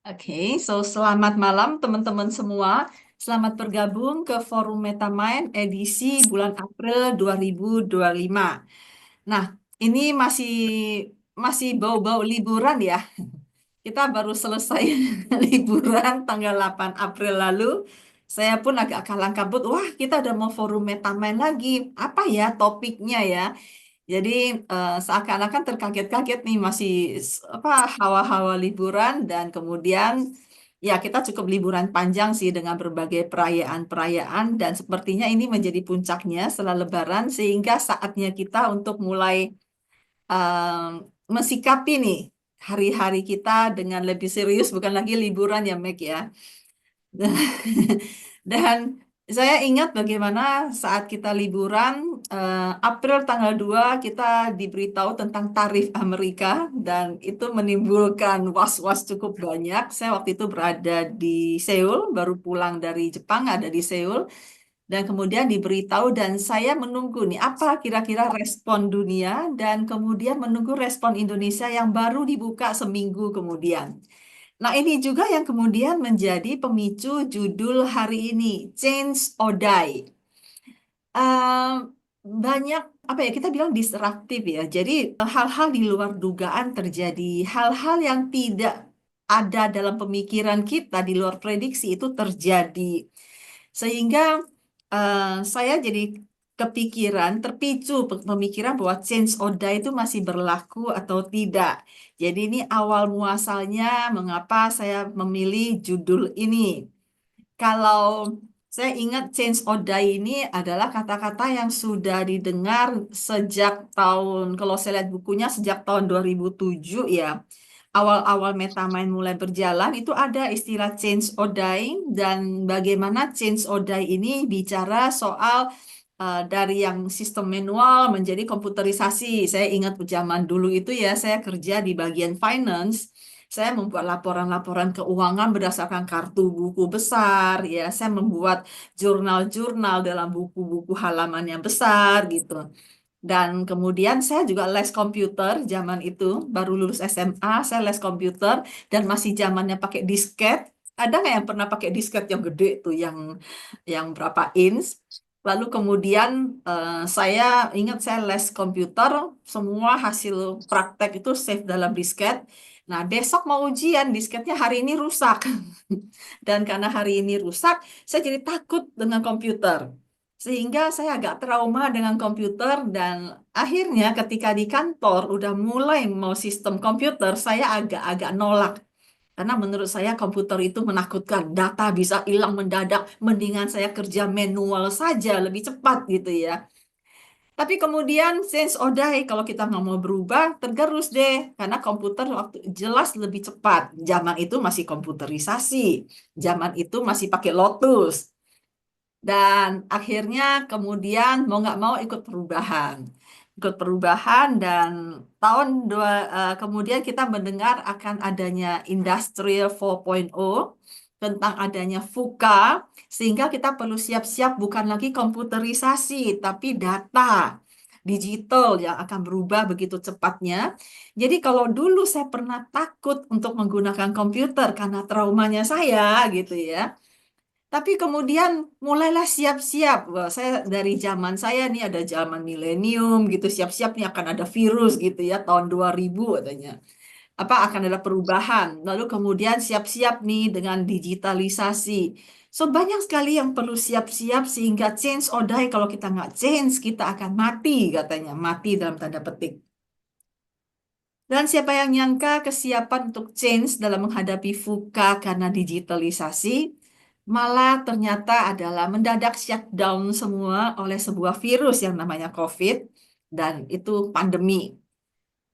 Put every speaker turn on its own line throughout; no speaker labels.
Selamat malam teman-teman semua. Selamat bergabung ke Forum Metamind edisi bulan April 2025. Nah, ini masih bau-bau liburan ya. Kita baru selesai liburan tanggal 8 April lalu. Saya pun agak kalang kabut. Wah, kita udah mau Forum Metamind lagi. Apa ya topiknya ya? Jadi seakan-akan terkaget-kaget nih masih apa hawa-hawa liburan dan kemudian ya kita cukup liburan panjang sih dengan berbagai perayaan-perayaan dan sepertinya ini menjadi puncaknya setelah Lebaran sehingga saatnya kita untuk mulai mensikapi nih hari-hari kita dengan lebih serius bukan lagi liburan ya Meg ya. Dan saya ingat bagaimana saat kita liburan, April tanggal 2 kita diberitahu tentang tarif Amerika dan itu menimbulkan was-was cukup banyak. Saya waktu itu berada di Seoul, baru pulang dari Jepang, ada di Seoul. Dan kemudian diberitahu dan saya menunggu nih apa kira-kira respon dunia dan kemudian menunggu respon Indonesia yang baru dibuka seminggu kemudian. Nah, ini juga yang kemudian menjadi pemicu judul hari ini, Change or Die. Eh, banyak apa ya kita bilang disruptif ya. Jadi hal-hal di luar dugaan terjadi, hal-hal yang tidak ada dalam pemikiran kita di luar prediksi itu terjadi. Sehingga saya jadi kepikiran, terpicu pemikiran bahwa change or die itu masih berlaku atau tidak. Jadi ini awal muasalnya mengapa saya memilih judul ini. Kalau saya ingat change or die ini adalah kata-kata yang sudah didengar sejak tahun, kalau saya lihat bukunya sejak tahun 2007 ya. Awal-awal Metamind mulai berjalan itu ada istilah change or die dan bagaimana change or die ini bicara soal dari yang sistem manual menjadi komputerisasi. Saya ingat zaman dulu itu ya, saya kerja di bagian finance. Saya membuat laporan-laporan keuangan berdasarkan kartu buku besar, ya. Saya membuat jurnal-jurnal dalam buku-buku halaman yang besar gitu. Dan kemudian saya juga les komputer zaman itu, baru lulus SMA, saya les komputer dan masih zamannya pakai disket. Ada nggak yang pernah pakai disket yang gede tuh, yang berapa inch? Lalu kemudian saya ingat saya les komputer, semua hasil praktek itu save dalam disket. Nah, besok mau ujian, disketnya hari ini rusak. Dan karena hari ini rusak, saya jadi takut dengan komputer. Sehingga saya agak trauma dengan komputer dan akhirnya ketika di kantor udah mulai mau sistem komputer, saya agak-agak nolak. Karena menurut saya komputer itu menakutkan, data bisa hilang mendadak, mendingan saya kerja manual saja, lebih cepat gitu ya. Tapi kemudian sense or die, kalau kita nggak mau berubah, tergerus deh. Karena komputer waktu jelas lebih cepat. Zaman itu masih komputerisasi. Zaman itu masih pakai Lotus. Dan akhirnya kemudian mau nggak mau ikut perubahan. Ikut perubahan dan kemudian kita mendengar akan adanya Industrial 4.0 tentang adanya VUCA sehingga kita perlu siap-siap bukan lagi komputerisasi tapi data digital yang akan berubah begitu cepatnya. Jadi kalau dulu saya pernah takut untuk menggunakan komputer karena traumanya saya gitu ya. Tapi kemudian mulailah siap-siap. Wah, saya dari zaman saya nih ada zaman milenium gitu, siap-siap nih akan ada virus gitu ya tahun 2000 katanya. Apa akan ada perubahan. Lalu kemudian siap-siap nih dengan digitalisasi. So banyak sekali yang perlu siap-siap sehingga change or die kalau kita nggak change kita akan mati katanya, mati dalam tanda petik. Dan siapa yang nyangka kesiapan untuk change dalam menghadapi VUCA karena digitalisasi, malah ternyata adalah mendadak shutdown semua oleh sebuah virus yang namanya COVID, dan itu pandemi.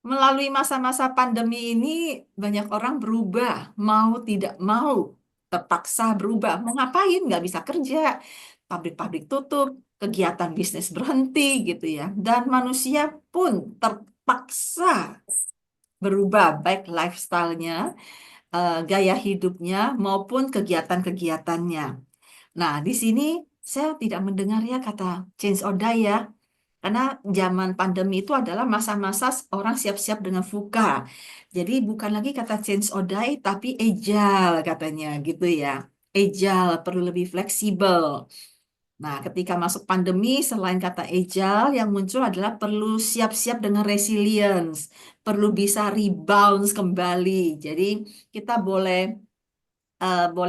Melalui masa-masa pandemi ini, banyak orang berubah, mau tidak mau, terpaksa berubah. Mau ngapain? Nggak bisa kerja, pabrik-pabrik tutup, kegiatan bisnis berhenti gitu ya. Dan manusia pun terpaksa berubah baik lifestyle-nya, gaya hidupnya maupun kegiatan-kegiatannya. Nah, di sini saya tidak mendengar ya kata change or die ya. Karena zaman pandemi itu adalah masa-masa orang siap-siap dengan VUCA. Jadi bukan lagi kata change or die, tapi agile katanya gitu ya. Agile, perlu lebih fleksibel. Nah, ketika masuk pandemi, selain kata agile, yang muncul adalah perlu siap-siap dengan resilience, perlu bisa rebound kembali. Jadi kita boleh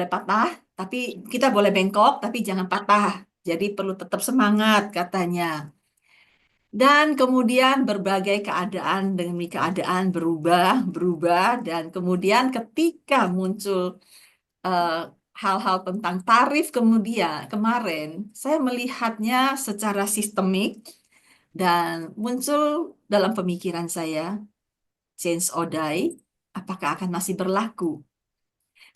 patah, tapi kita boleh bengkok, tapi jangan patah. Jadi perlu tetap semangat katanya. Dan kemudian berbagai keadaan demi keadaan berubah, dan kemudian ketika muncul eh, hal-hal tentang tarif kemudian kemarin, saya melihatnya secara sistemik dan muncul dalam pemikiran saya, change or die, apakah akan masih berlaku?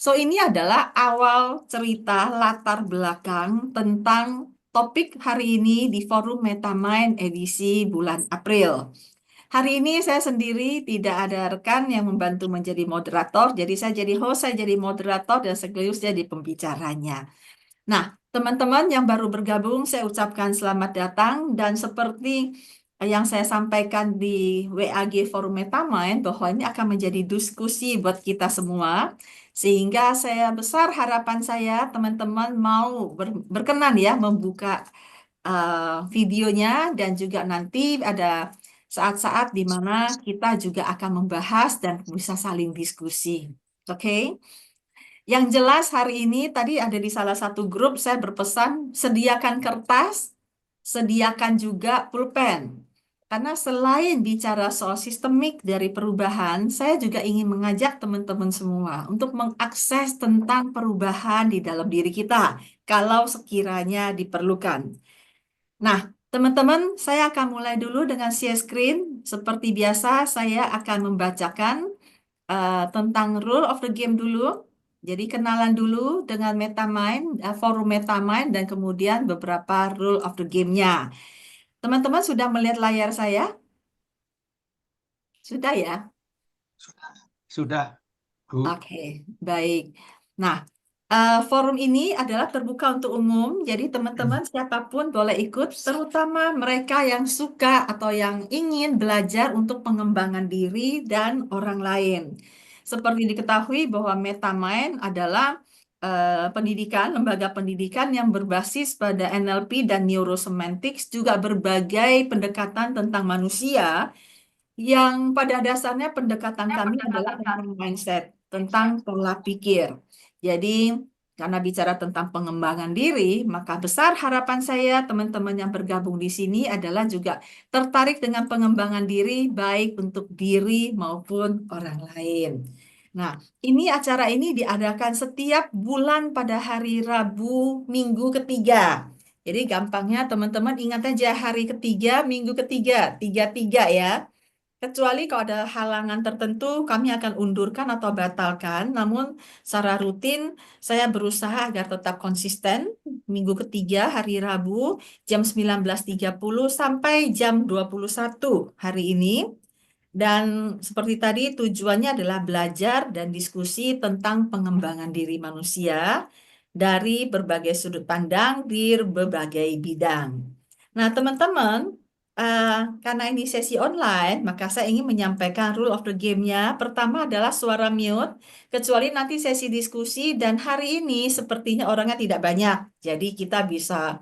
So, ini adalah awal cerita latar belakang tentang topik hari ini di Forum Metamind edisi bulan April. Hari ini saya sendiri tidak ada rekan yang membantu menjadi moderator, jadi saya jadi host, saya jadi moderator, dan sekaligus jadi pembicaranya. Nah, teman-teman yang baru bergabung, saya ucapkan selamat datang, dan seperti yang saya sampaikan di WAG Forum Metamind, bahwa ini akan menjadi diskusi buat kita semua, sehingga saya besar harapan saya teman-teman mau berkenan ya membuka videonya, dan juga nanti ada saat-saat di mana kita juga akan membahas dan bisa saling diskusi. Oke? Yang jelas hari ini tadi ada di salah satu grup saya berpesan sediakan kertas, sediakan juga pulpen. Karena selain bicara soal sistemik dari perubahan, saya juga ingin mengajak teman-teman semua untuk mengakses tentang perubahan di dalam diri kita kalau sekiranya diperlukan. Nah, teman-teman, saya akan mulai dulu dengan share screen. Seperti biasa, saya akan membacakan tentang rule of the game dulu. Jadi kenalan dulu dengan MetaMind, forum MetaMind, dan kemudian beberapa rule of the game-nya. Teman-teman sudah melihat layar saya? Sudah ya?
Sudah, Bu.
Oke, baik. Nah, forum ini adalah terbuka untuk umum, jadi teman-teman siapapun boleh ikut, terutama mereka yang suka atau yang ingin belajar untuk pengembangan diri dan orang lain. Seperti diketahui bahwa MetaMind adalah pendidikan, lembaga pendidikan yang berbasis pada NLP dan Neurosemantics, juga berbagai pendekatan tentang manusia yang pada dasarnya pendekatan kami adalah tentang mindset, tentang pola pikir. Jadi, karena bicara tentang pengembangan diri, maka besar harapan saya teman-teman yang bergabung di sini adalah juga tertarik dengan pengembangan diri, baik untuk diri maupun orang lain. Nah, ini acara ini diadakan setiap bulan pada hari Rabu minggu ketiga. Jadi gampangnya teman-teman ingat aja hari ketiga, minggu ketiga, tiga-tiga ya. Kecuali kalau ada halangan tertentu, kami akan undurkan atau batalkan. Namun, secara rutin, saya berusaha agar tetap konsisten. Minggu ketiga, hari Rabu, jam 19.30 sampai jam 21 hari ini. Dan seperti tadi, tujuannya adalah belajar dan diskusi tentang pengembangan diri manusia dari berbagai sudut pandang di berbagai bidang. Nah, teman-teman, eh, karena ini sesi online, maka saya ingin menyampaikan rule of the game-nya. Pertama adalah suara mute, kecuali nanti sesi diskusi, dan hari ini sepertinya orangnya tidak banyak. Jadi kita bisa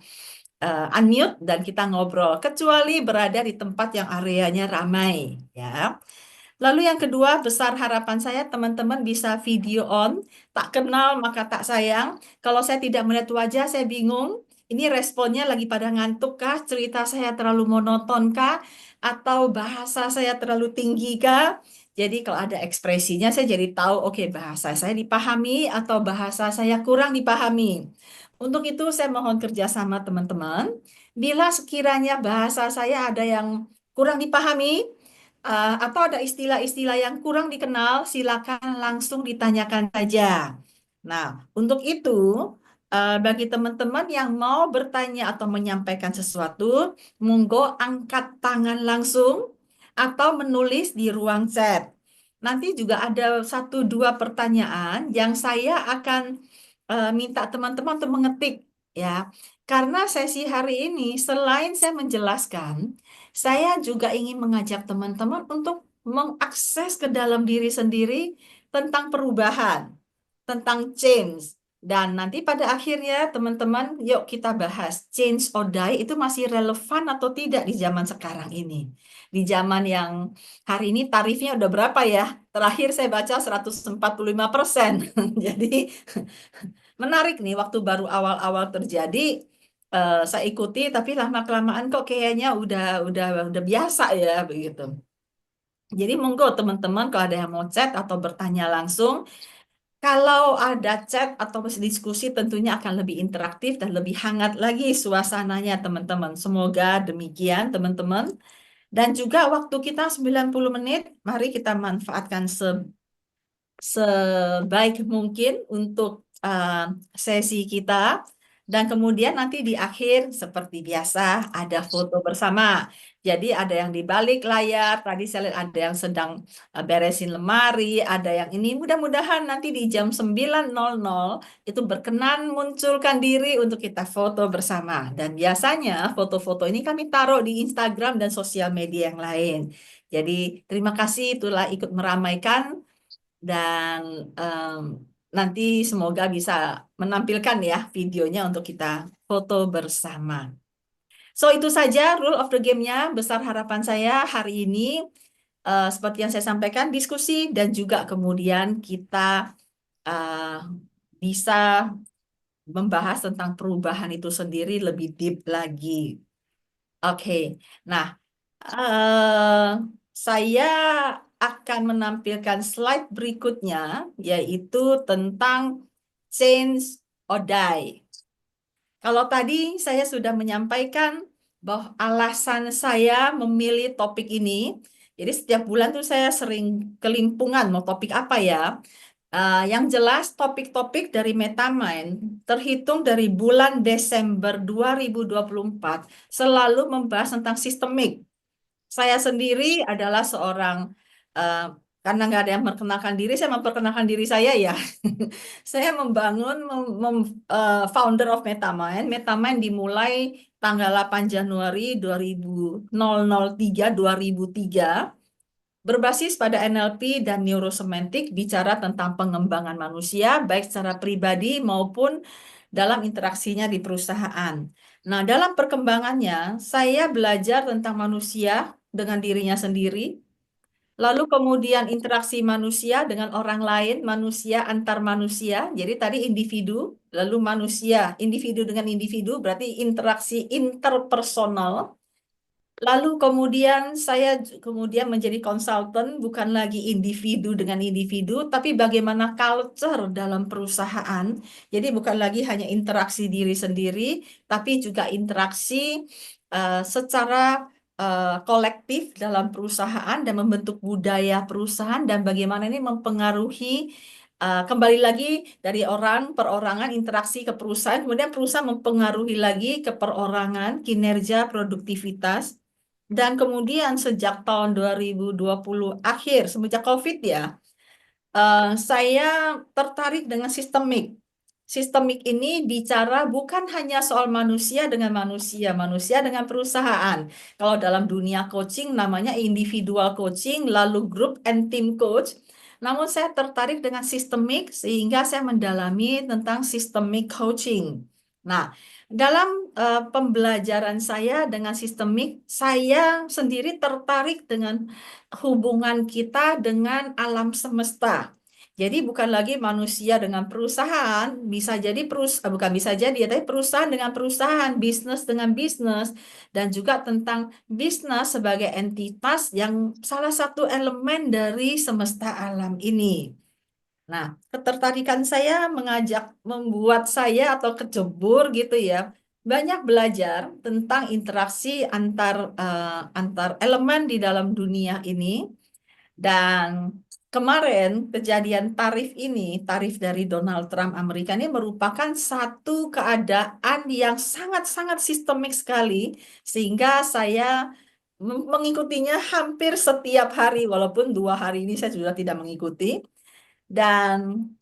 unmute dan kita ngobrol, kecuali berada di tempat yang areanya ramai, ya. Lalu yang kedua, besar harapan saya teman-teman bisa video on, tak kenal maka tak sayang. Kalau saya tidak melihat wajah, saya bingung. Ini responnya lagi pada ngantuk kah? Cerita saya terlalu monoton kah? Atau bahasa saya terlalu tinggi kah? Jadi kalau ada ekspresinya, saya jadi tahu, oke, bahasa saya dipahami atau bahasa saya kurang dipahami. Untuk itu, saya mohon kerjasama teman-teman. Bila sekiranya bahasa saya ada yang kurang dipahami, atau ada istilah-istilah yang kurang dikenal, silakan langsung ditanyakan saja. Nah, untuk itu, bagi teman-teman yang mau bertanya atau menyampaikan sesuatu, monggo angkat tangan langsung atau menulis di ruang chat. Nanti juga ada satu dua pertanyaan yang saya akan minta teman-teman untuk mengetik, ya. Karena sesi hari ini, selain saya menjelaskan, saya juga ingin mengajak teman-teman untuk mengakses ke dalam diri sendiri tentang perubahan, tentang change. Dan nanti pada akhirnya, teman-teman, yuk kita bahas change or die itu masih relevan atau tidak di zaman sekarang ini. Di zaman yang hari ini tarifnya udah berapa ya? Terakhir saya baca 145%. Jadi menarik nih, waktu baru awal-awal terjadi, saya ikuti, tapi lama-kelamaan kok kayaknya udah biasa ya begitu. Jadi monggo teman-teman kalau ada yang mau chat atau bertanya langsung, kalau ada chat atau diskusi tentunya akan lebih interaktif dan lebih hangat lagi suasananya teman-teman. Semoga demikian teman-teman. Dan juga waktu kita 90 menit, mari kita manfaatkan sebaik mungkin untuk sesi kita. Dan kemudian nanti di akhir seperti biasa ada foto bersama. Jadi ada yang di balik layar, tadi saya lihat ada yang sedang beresin lemari, ada yang ini. Mudah-mudahan nanti di jam 9.00 itu berkenan munculkan diri untuk kita foto bersama. Dan biasanya foto-foto ini kami taruh di Instagram dan sosial media yang lain. Jadi terima kasih itulah ikut meramaikan dan em, nanti semoga bisa menampilkan ya videonya untuk kita foto bersama. So itu saja rule of the game-nya. Besar harapan saya hari ini seperti yang saya sampaikan diskusi dan juga kemudian kita eh, bisa membahas tentang perubahan itu sendiri lebih deep lagi. Oke, nah eh, saya akan menampilkan slide berikutnya, yaitu tentang change or die. Kalau tadi saya sudah menyampaikan bahwa alasan saya memilih topik ini, jadi setiap bulan tuh saya sering kelimpungan mau topik apa ya. Yang jelas topik-topik dari Metamind terhitung dari bulan Desember 2024 selalu membahas tentang sistemik. Saya sendiri adalah seorang, eh, karena nggak ada yang memperkenalkan diri, saya memperkenalkan diri saya ya. Saya membangun, founder of Metamind. Metamind dimulai tanggal 8 Januari 2003, berbasis pada NLP dan neurosemantik, bicara tentang pengembangan manusia, baik secara pribadi maupun dalam interaksinya di perusahaan. Nah, dalam perkembangannya, saya belajar tentang manusia dengan dirinya sendiri, lalu kemudian interaksi manusia dengan orang lain, manusia antar manusia. Jadi tadi individu, lalu manusia, individu dengan individu, berarti interaksi interpersonal. Lalu kemudian saya kemudian menjadi konsultan, bukan lagi individu dengan individu, tapi bagaimana culture dalam perusahaan. Jadi bukan lagi hanya interaksi diri sendiri, tapi juga interaksi secara kolektif dalam perusahaan dan membentuk budaya perusahaan dan bagaimana ini mempengaruhi kembali lagi dari orang perorangan interaksi ke perusahaan, kemudian perusahaan mempengaruhi lagi ke perorangan, kinerja, produktivitas. Dan kemudian sejak tahun 2020 akhir, semenjak COVID ya, saya tertarik dengan sistemik. Sistemik ini bicara bukan hanya soal manusia dengan manusia, manusia dengan perusahaan. Kalau dalam dunia coaching namanya individual coaching, lalu group and team coach. Namun saya tertarik dengan sistemik sehingga saya mendalami tentang systemic coaching. Nah, dalam pembelajaran saya dengan sistemik, saya sendiri tertarik dengan hubungan kita dengan alam semesta. Jadi bukan lagi manusia dengan perusahaan, bisa jadi bukan bisa jadi ya, tapi perusahaan dengan perusahaan, bisnis dengan bisnis, dan juga tentang bisnis sebagai entitas yang salah satu elemen dari semesta alam ini. Nah, ketertarikan saya membuat saya atau kecebur gitu ya, banyak belajar tentang interaksi antar elemen di dalam dunia ini. Dan kemarin kejadian tarif dari Donald Trump Amerika ini merupakan satu keadaan yang sangat-sangat sistemik sekali, sehingga saya mengikutinya hampir setiap hari, walaupun 2 hari ini saya sudah tidak mengikuti. Dan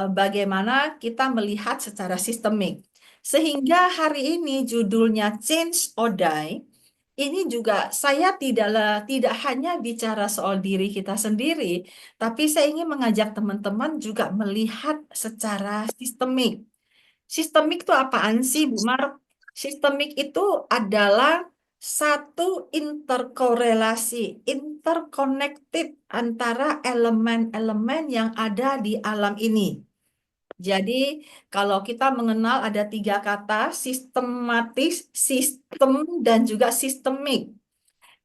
bagaimana kita melihat secara sistemik. Sehingga hari ini judulnya Change or Die. Ini juga saya tidak hanya bicara soal diri kita sendiri, tapi saya ingin mengajak teman-teman juga melihat secara sistemik. Sistemik itu apaan sih, Bu Mar? Sistemik itu adalah satu interkorelasi, interconnected antara elemen-elemen yang ada di alam ini. Jadi, kalau kita mengenal ada tiga kata, sistematis, sistem, dan juga sistemik.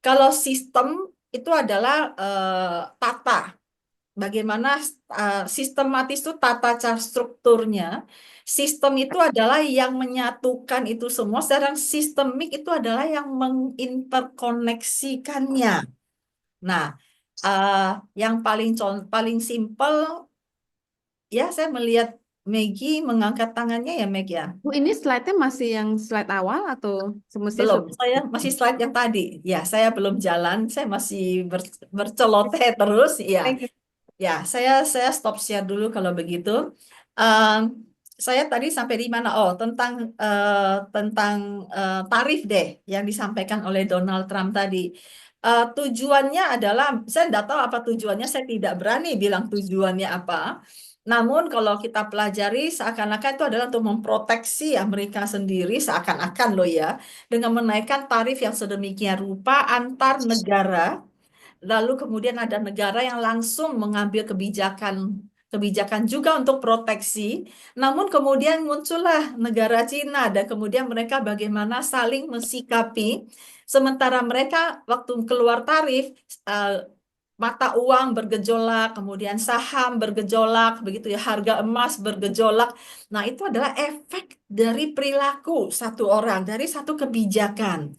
Kalau sistem itu adalah tata. Bagaimana sistematis itu tata cara strukturnya. Sistem itu adalah yang menyatukan itu semua, sedangkan sistemik itu adalah yang menginterkoneksikannya. Nah, eh, yang paling simpel ya saya melihat Maggie mengangkat tangannya ya Meg ya.
Bu, ini slide-nya masih yang slide awal atau semestinya
Belum,
sudah?
saya masih slide yang tadi. Ya, saya belum jalan, saya masih berceloteh terus. Ya,
Thank you.
ya, saya stop share dulu kalau begitu. Em, saya tadi sampai di mana? Oh, tentang tarif deh yang disampaikan oleh Donald Trump tadi. Tujuannya adalah, saya tidak tahu apa tujuannya, saya tidak berani bilang tujuannya apa. Namun kalau kita pelajari seakan-akan itu adalah untuk memproteksi Amerika sendiri, seakan-akan loh ya, dengan menaikkan tarif yang sedemikian rupa antar negara. Lalu kemudian ada negara yang langsung mengambil kebijakan kebijakan juga untuk proteksi. Namun kemudian muncullah negara Cina dan kemudian mereka bagaimana saling mensikapi. Sementara mereka waktu keluar tarif eh, mata uang bergejolak, kemudian saham bergejolak, begitu ya, harga emas bergejolak. Nah, itu adalah efek dari perilaku satu orang, dari satu kebijakan.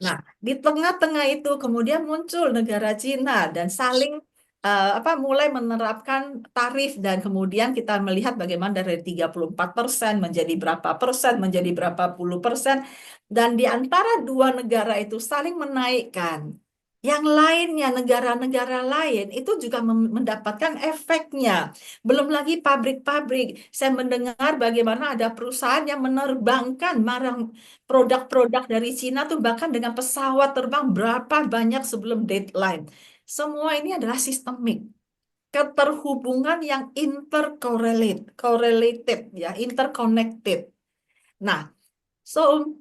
Nah, di tengah-tengah itu kemudian muncul negara Cina dan saling mulai menerapkan tarif dan kemudian kita melihat bagaimana dari 34% menjadi berapa persen, menjadi berapa puluh persen dan di antara dua negara itu saling menaikkan. Yang lainnya, negara-negara lain itu juga mendapatkan efeknya. Belum lagi pabrik-pabrik. Saya mendengar bagaimana ada perusahaan yang menerbangkan produk-produk dari Cina tuh bahkan dengan pesawat terbang berapa banyak sebelum deadline. Semua ini adalah sistemik. Keterhubungan yang correlated ya, interconnected. Nah, so,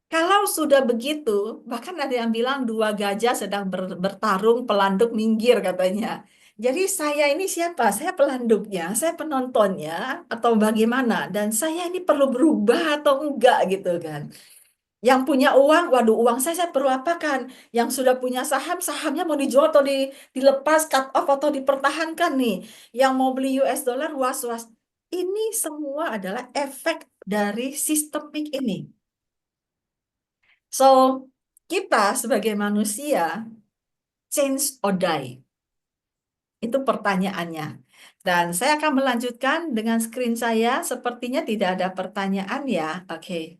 kalau sudah begitu, bahkan ada yang bilang dua gajah sedang bertarung, pelanduk minggir katanya. Jadi saya ini siapa? Saya pelanduknya, saya penontonnya, atau bagaimana? Dan saya ini perlu berubah atau enggak gitu kan? Yang punya uang, waduh uang saya perlu apakan? Yang sudah punya saham, sahamnya mau dijual atau dilepas, cut off atau dipertahankan nih? Yang mau beli US dollar, was-was. Ini semua adalah efek dari sistemik ini. So, kita sebagai manusia, change or die? Itu pertanyaannya. Dan saya akan melanjutkan dengan screen saya. Sepertinya tidak ada pertanyaan ya. Oke,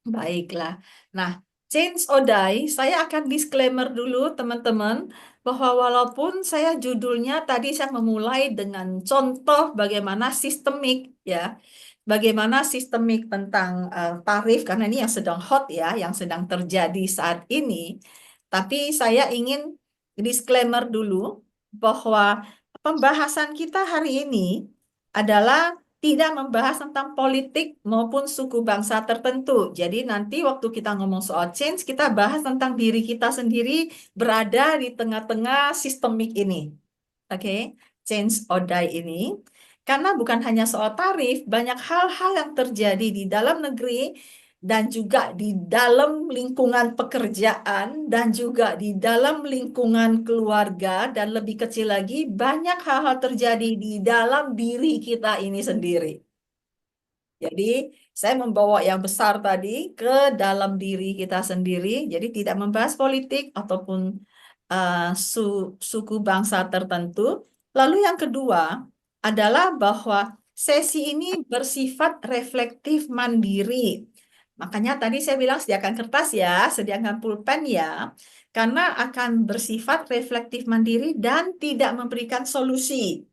baiklah. Nah, change or die, saya akan disclaimer dulu teman-teman, bahwa walaupun saya judulnya tadi saya memulai dengan contoh bagaimana sistemik, ya. Bagaimana sistemik tentang tarif, karena ini yang sedang hot ya, yang sedang terjadi saat ini. Tapi saya ingin disclaimer dulu bahwa pembahasan kita hari ini adalah tidak membahas tentang politik maupun suku bangsa tertentu. Jadi nanti waktu kita ngomong soal change, kita bahas tentang diri kita sendiri berada di tengah-tengah sistemik ini. Oke, change or die ini. Karena bukan hanya soal tarif, banyak hal-hal yang terjadi di dalam negeri dan juga di dalam lingkungan pekerjaan dan juga di dalam lingkungan keluarga dan lebih kecil lagi banyak hal-hal terjadi di dalam diri kita ini sendiri. Jadi saya membawa yang besar tadi ke dalam diri kita sendiri. Jadi tidak membahas politik ataupun uh, suku bangsa tertentu. Lalu yang kedua adalah bahwa sesi ini bersifat reflektif mandiri. Makanya tadi saya bilang sediakan kertas ya, sediakan pulpen ya, karena akan bersifat reflektif mandiri dan tidak memberikan solusi.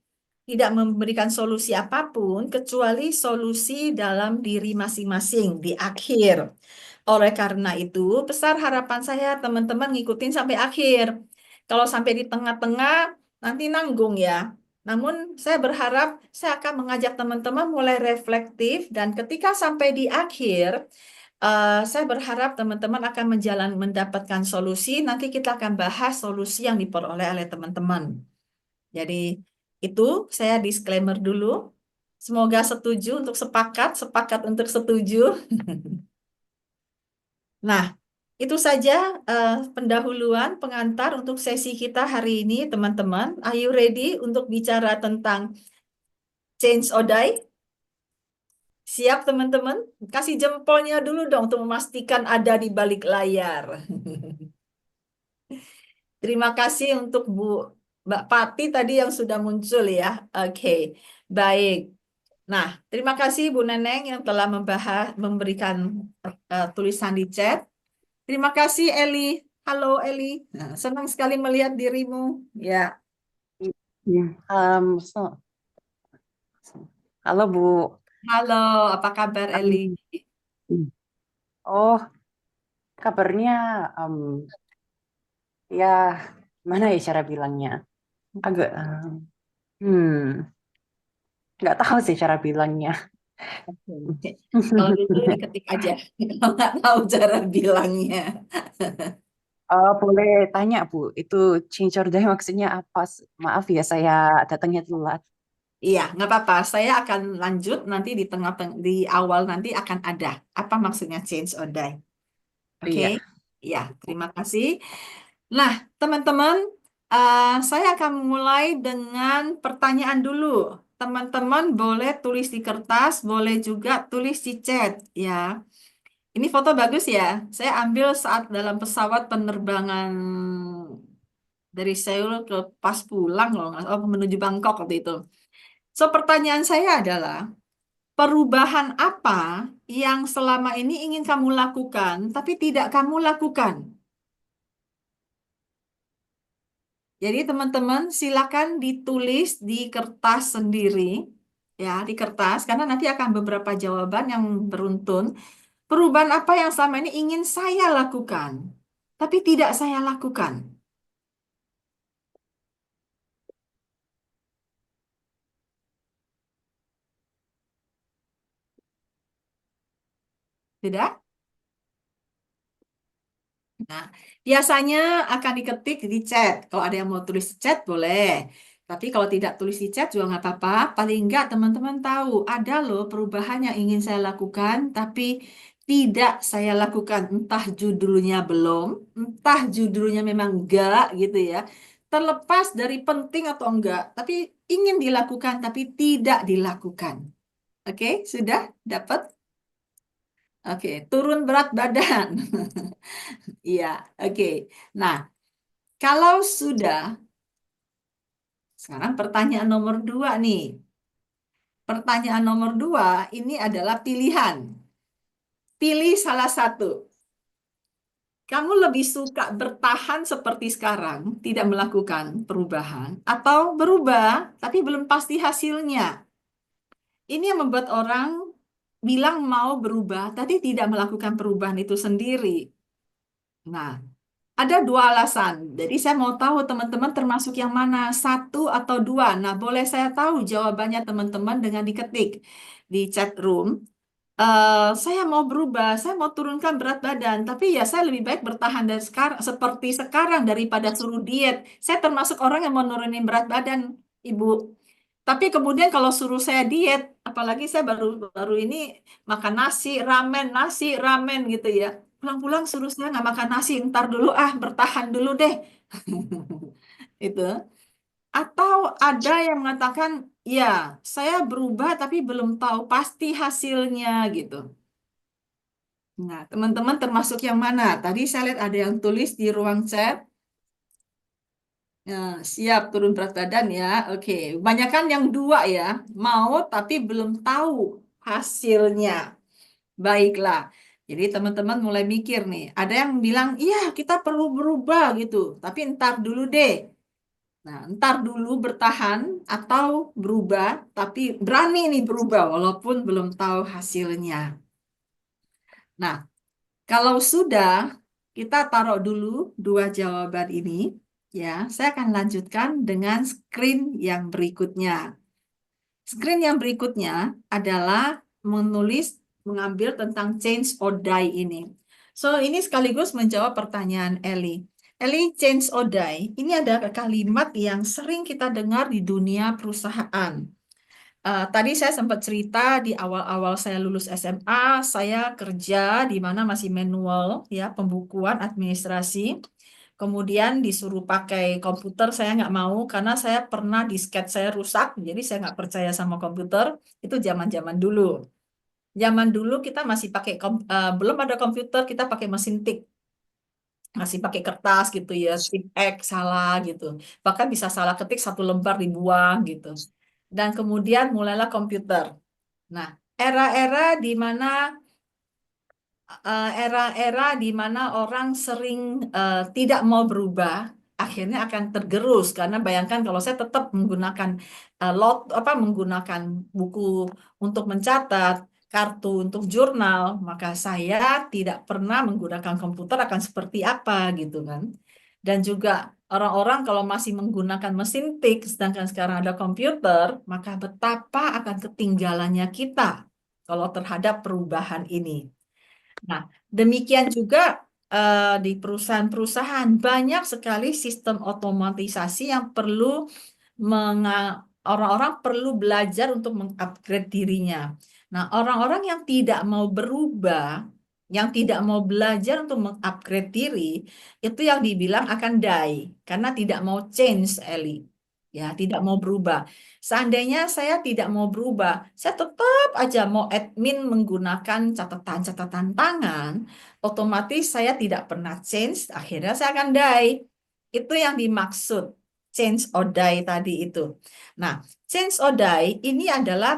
tidak memberikan solusi apapun kecuali solusi dalam diri masing-masing di akhir. Oleh karena itu, besar harapan saya teman-teman ngikutin sampai akhir. Kalau sampai di tengah-tengah, nanti nanggung ya. Namun saya berharap saya akan mengajak teman-teman mulai reflektif dan ketika sampai di akhir, saya berharap teman-teman akan mendapatkan solusi. Nanti kita akan bahas solusi yang diperoleh oleh teman-teman. Jadi itu saya disclaimer dulu. Semoga setuju untuk sepakat, sepakat untuk setuju. Nah, itu saja pendahuluan pengantar untuk sesi kita hari ini, teman-teman. Are you ready untuk bicara tentang change or die? Siap, teman-teman? Kasih jempolnya dulu dong untuk memastikan ada di balik layar. Terima kasih untuk Mbak Pati tadi yang sudah muncul ya. Oke, baik. Nah, terima kasih Bu Neneng yang telah memberikan tulisan di chat. Terima kasih Eli. Halo Eli. Nah, senang sekali melihat dirimu. Ya,
Ya, halo Bu.
halo. Apa kabar Eli?
Oh, kabarnya ya mana ya cara bilangnya? Agak nggak tahu sih cara bilangnya.
Oke. Kalau gitu diketik aja. Kalau nggak tahu cara bilangnya.
Boleh tanya Bu, itu change or die maksudnya apa? Maaf ya saya datangnya telat.
Iya, nggak apa-apa. Saya akan lanjut nanti di tengah-tengah di awal nanti akan ada apa maksudnya change or die. Oke,
Iya.
ya, terima kasih. Nah, teman-teman, saya akan mulai dengan pertanyaan dulu. Teman-teman boleh tulis di kertas, boleh juga tulis di chat, ya. Ini foto bagus ya. Saya ambil saat dalam pesawat penerbangan dari Seoul ke pas pulang loh, menuju Bangkok waktu itu. So, pertanyaan saya adalah, perubahan apa yang selama ini ingin kamu lakukan, tapi tidak kamu lakukan? Jadi teman-teman silakan ditulis di kertas sendiri, ya di kertas, karena nanti akan beberapa jawaban yang beruntun. Perubahan apa yang selama ini ingin saya lakukan, tapi tidak saya lakukan? Tidak? Nah, biasanya akan diketik di chat. Kalau ada yang mau tulis di chat, boleh. Tapi kalau tidak tulis di chat juga nggak apa-apa. Paling nggak teman-teman tahu, ada loh perubahan yang ingin saya lakukan, tapi tidak saya lakukan. Entah judulnya belum, entah judulnya memang enggak gitu ya. Terlepas dari penting atau enggak, tapi ingin dilakukan, tapi tidak dilakukan. Oke, sudah dapat? Oke, turun berat badan. Iya, oke. Nah, kalau sudah, sekarang pertanyaan nomor 2 nih. Pertanyaan nomor 2 ini adalah pilihan. Pilih salah satu. Kamu lebih suka bertahan seperti sekarang, tidak melakukan perubahan, atau berubah, tapi belum pasti hasilnya. Ini yang membuat orang bilang mau berubah, tapi tidak melakukan perubahan itu sendiri. Nah, ada 2 alasan. Jadi saya mau tahu teman-teman termasuk yang mana, satu atau 2. Nah, boleh saya tahu jawabannya teman-teman dengan diketik di chat room. Saya mau berubah, saya mau turunkan berat badan, tapi ya saya lebih baik bertahan dari sekarang, seperti sekarang daripada suruh diet. Saya termasuk orang yang mau nurunin berat badan, Ibu. Tapi kemudian kalau suruh saya diet, apalagi saya baru baru ini makan nasi ramen gitu ya. Pulang-pulang suruh saya nggak makan nasi, ntar dulu bertahan dulu deh. Itu. Atau ada yang mengatakan, ya saya berubah tapi belum tahu pasti hasilnya gitu. Nah, teman-teman termasuk yang mana? Tadi saya lihat ada yang tulis di ruang chat. Ya, siap turun berat badan ya. Oke, kebanyakan yang 2 ya. Mau tapi belum tahu hasilnya. Baiklah. Jadi teman-teman mulai mikir nih. Ada yang bilang, iya kita perlu berubah gitu. Tapi ntar dulu deh. Nah, ntar dulu bertahan atau berubah, tapi berani nih berubah walaupun belum tahu hasilnya. Nah, kalau sudah kita taruh dulu dua jawaban ini, ya, saya akan lanjutkan dengan screen yang berikutnya. Screen yang berikutnya adalah mengambil tentang change or die ini. So, ini sekaligus menjawab pertanyaan Eli. Eli, change or die, ini adalah kalimat yang sering kita dengar di dunia perusahaan. Tadi saya sempat cerita di awal-awal saya lulus SMA, saya kerja di mana masih manual, ya, pembukuan administrasi. Kemudian disuruh pakai komputer, saya nggak mau karena saya pernah disket saya rusak, jadi saya nggak percaya sama komputer. Itu zaman-zaman dulu. Zaman dulu kita masih pakai belum ada komputer, kita pakai mesin tik, masih pakai kertas gitu ya, tip X salah gitu. Bahkan bisa salah ketik satu lembar dibuang gitu. Dan kemudian mulailah komputer. Nah, era-era di mana orang sering tidak mau berubah, akhirnya akan tergerus karena bayangkan kalau saya tetap menggunakan menggunakan buku untuk mencatat, kartu untuk jurnal, maka saya tidak pernah menggunakan komputer akan seperti apa gitu kan. Dan juga orang-orang kalau masih menggunakan mesin tik, sedangkan sekarang ada komputer, maka betapa akan ketinggalannya kita kalau terhadap perubahan ini. Nah, demikian juga di perusahaan-perusahaan banyak sekali sistem otomatisasi yang perlu orang-orang perlu belajar untuk mengupgrade dirinya. Nah, orang-orang yang tidak mau berubah, yang tidak mau belajar untuk mengupgrade diri, itu yang dibilang akan die karena tidak mau change, Eli. Ya, tidak mau berubah. Seandainya saya tidak mau berubah, saya tetap aja mau admin menggunakan catatan-catatan tangan, otomatis saya tidak pernah change, akhirnya saya akan die. Itu yang dimaksud change or die tadi itu. Nah, change or die ini adalah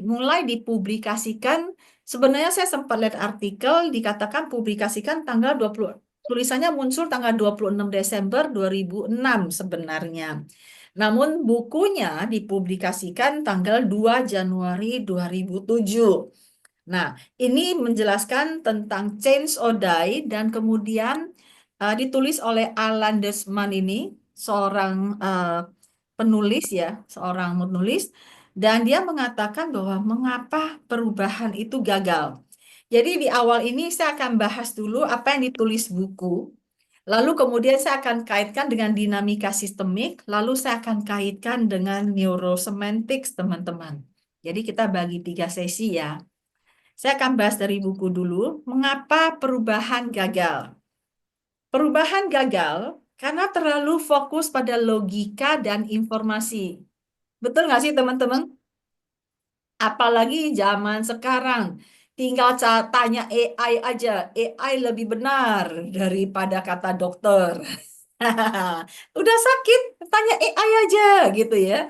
mulai dipublikasikan, sebenarnya saya sempat lihat artikel dikatakan publikasikan tanggal 20, tulisannya muncul tanggal 26 Desember 2006 sebenarnya. Namun bukunya dipublikasikan tanggal 2 Januari 2007. Nah, ini menjelaskan tentang change or die dan kemudian ditulis oleh Alan Desman ini, seorang penulis ya, seorang menulis, dan dia mengatakan bahwa mengapa perubahan itu gagal. Jadi di awal ini saya akan bahas dulu apa yang ditulis buku. Lalu kemudian saya akan kaitkan dengan dinamika sistemik, lalu saya akan kaitkan dengan neurosemantics, teman-teman. Jadi kita bagi 3 sesi ya. Saya akan bahas dari buku dulu, mengapa perubahan gagal. Perubahan gagal karena terlalu fokus pada logika dan informasi. Betul nggak sih teman-teman? Apalagi zaman sekarang, tinggal tanya AI aja, AI lebih benar daripada kata dokter. Udah sakit, tanya AI aja gitu ya.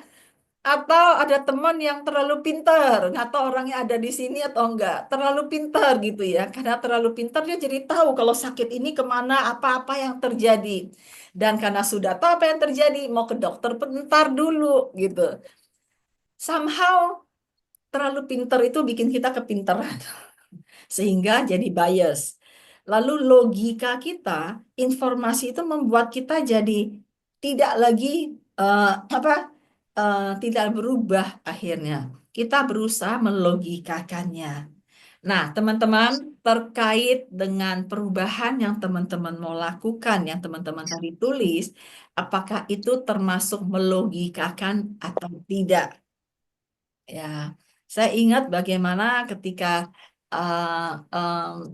Atau ada teman yang terlalu pintar, nggak tahu orangnya ada di sini atau enggak. Terlalu pintar gitu ya. Karena terlalu pintar dia jadi tahu kalau sakit ini kemana, apa-apa yang terjadi. Dan karena sudah tahu apa yang terjadi, mau ke dokter bentar dulu gitu. Somehow terlalu pintar itu bikin kita kepintaran. Sehingga jadi bias. Lalu logika kita, informasi itu membuat kita jadi tidak lagi tidak berubah akhirnya. Kita berusaha melogikakannya. Nah, teman-teman, terkait dengan perubahan yang teman-teman mau lakukan, yang teman-teman tadi tulis, apakah itu termasuk melogikakan atau tidak? Ya, saya ingat bagaimana ketika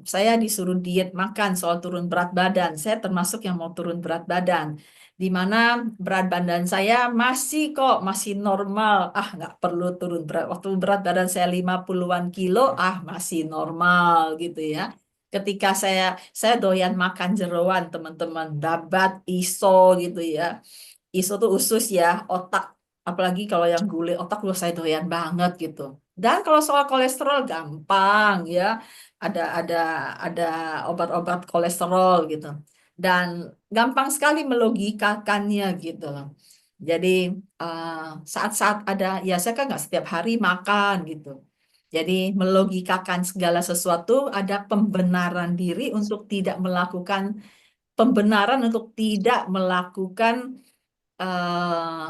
saya disuruh diet makan soal turun berat badan. Saya termasuk yang mau turun berat badan. Di mana berat badan saya masih normal. Nggak perlu turun berat. Waktu berat badan saya 50-an kilo, masih normal gitu ya. Ketika saya doyan makan jeroan, teman-teman, babat, iso gitu ya. Iso tuh usus ya, otak. Apalagi kalau yang gulai otak saya doyan banget gitu. Dan kalau soal kolesterol gampang ya, ada ada ada obat-obat kolesterol gitu. Dan gampang sekali melogikakannya gitu loh. Jadi saat-saat ada, ya saya kan nggak setiap hari makan gitu. Jadi melogikakan segala sesuatu, ada pembenaran untuk tidak melakukan eh,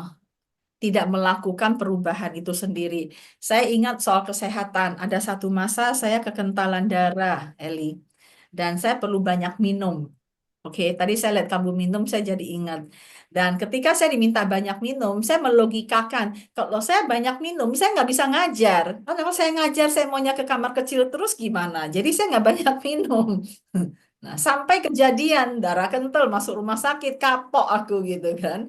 perubahan itu sendiri. Saya ingat soal kesehatan. Ada satu masa saya kekentalan darah, Eli, dan saya perlu banyak minum. Oke, tadi saya lihat kamu minum, saya jadi ingat. Dan ketika saya diminta banyak minum, saya melogikakan, kalau saya banyak minum, saya nggak bisa ngajar. Oh, kalau saya ngajar, saya maunya ke kamar kecil terus gimana? Jadi saya nggak banyak minum. Nah, sampai kejadian darah kental masuk rumah sakit, kapok aku gitu kan.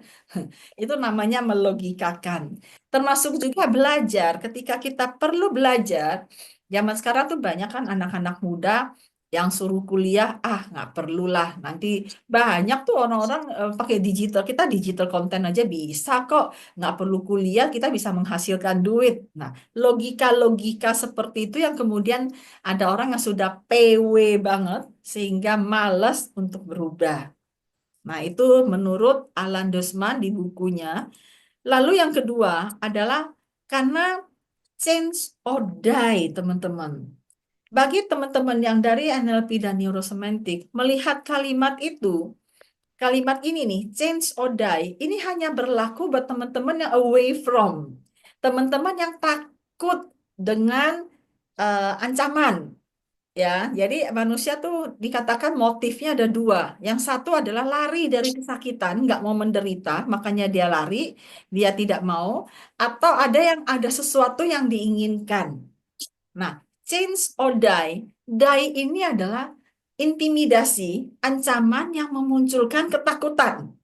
Itu namanya melogikakan. Termasuk juga belajar. Ketika kita perlu belajar, zaman sekarang tuh banyak kan anak-anak muda yang suruh kuliah, nggak perlulah. Nanti banyak tuh orang-orang pakai digital. Kita digital content aja bisa kok. Nggak perlu kuliah, kita bisa menghasilkan duit. Nah, logika-logika seperti itu yang kemudian ada orang yang sudah PW banget, sehingga malas untuk berubah. Nah, itu menurut Alan Dosman di bukunya. Lalu yang kedua adalah karena change or die, teman-teman. Bagi teman-teman yang dari NLP dan neurosemantik, melihat kalimat ini nih, change or die, ini hanya berlaku buat teman-teman yang away from. Teman-teman yang takut dengan ancaman. Ya, jadi manusia tuh dikatakan motifnya ada dua. Yang satu adalah lari dari kesakitan, nggak mau menderita, makanya dia lari, dia tidak mau. Atau ada sesuatu yang diinginkan. Nah, change or die. Die ini adalah intimidasi, ancaman yang memunculkan ketakutan.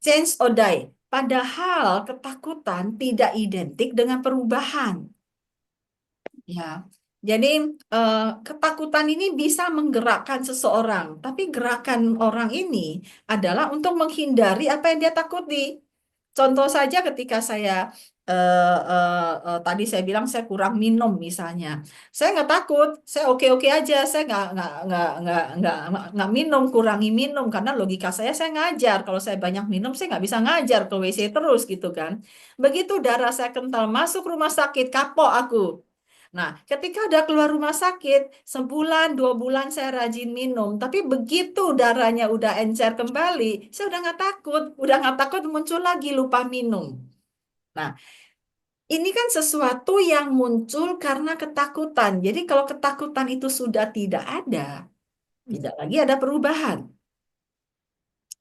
Change or die. Padahal ketakutan tidak identik dengan perubahan. Ya, jadi ketakutan ini bisa menggerakkan seseorang, tapi gerakan orang ini adalah untuk menghindari apa yang dia takuti. Contoh saja ketika saya tadi saya bilang saya kurang minum misalnya, saya nggak takut, saya oke-oke aja, saya nggak minum, kurangi minum karena logika saya ngajar. Kalau saya banyak minum, saya nggak bisa ngajar ke WC terus gitu kan. Begitu darah saya kental masuk rumah sakit, kapok aku. Nah, ketika udah keluar rumah sakit, sebulan, 2 bulan saya rajin minum, tapi begitu darahnya udah encer kembali, saya udah nggak takut muncul lagi lupa minum. Nah, ini kan sesuatu yang muncul karena ketakutan. Jadi kalau ketakutan itu sudah tidak ada, tidak lagi ada perubahan.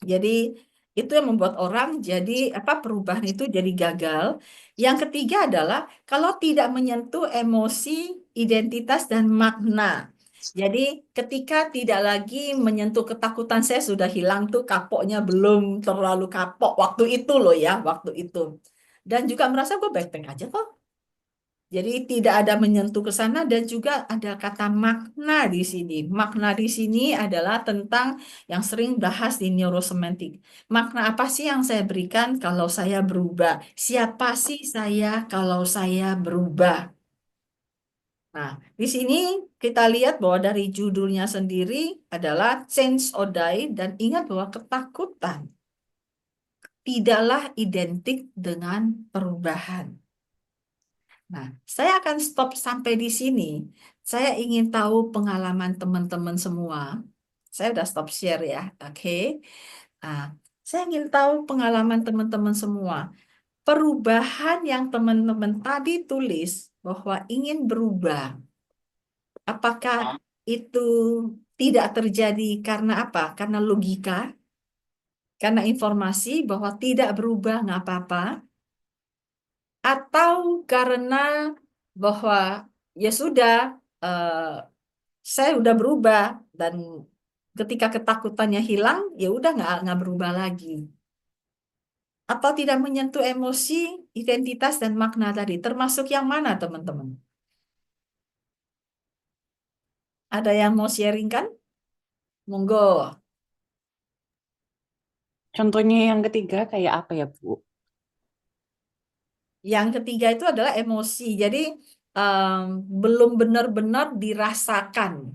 Jadi itu yang membuat orang jadi perubahan itu jadi gagal. Yang ketiga adalah kalau tidak menyentuh emosi, identitas dan makna. Jadi ketika tidak lagi menyentuh ketakutan, saya sudah hilang tuh, kapoknya belum terlalu kapok waktu itu loh ya, waktu itu. Dan juga merasa gue baik-baik aja kok. Jadi tidak ada menyentuh ke sana, dan juga ada kata makna di sini. Makna di sini adalah tentang yang sering bahas di neurosemantik. Makna apa sih yang saya berikan kalau saya berubah? Siapa sih saya kalau saya berubah? Nah, di sini kita lihat bahwa dari judulnya sendiri adalah Change or Die, dan ingat bahwa ketakutan tidaklah identik dengan perubahan. Nah, saya akan stop sampai di sini. Saya ingin tahu pengalaman teman-teman semua. Saya udah stop share ya, oke? Nah, saya ingin tahu pengalaman teman-teman semua. Perubahan yang teman-teman tadi tulis bahwa ingin berubah, apakah itu tidak terjadi karena apa? Karena logika, karena informasi bahwa tidak berubah nggak apa-apa, atau karena bahwa ya sudah, eh, saya udah berubah, dan ketika ketakutannya hilang ya udah nggak berubah lagi, atau tidak menyentuh emosi, identitas dan makna tadi, termasuk yang mana teman-teman? Ada yang mau sharing kan? Monggo.
Contohnya yang ketiga kayak apa ya, Bu?
Yang ketiga itu adalah emosi. Jadi em, belum benar-benar dirasakan,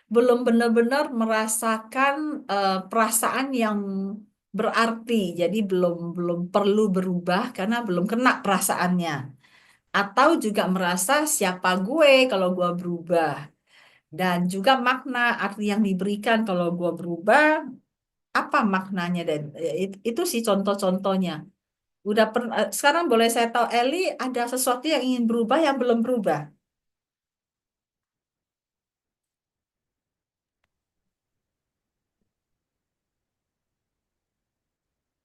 belum benar-benar merasakan perasaan yang berarti, jadi belum belum perlu berubah karena belum kena perasaannya. Atau juga merasa siapa gue kalau gue berubah. Dan juga makna arti yang diberikan kalau gue berubah, apa maknanya dan itu sih contoh-contohnya. Sekarang boleh saya tahu Eli ada sesuatu yang ingin berubah yang belum berubah.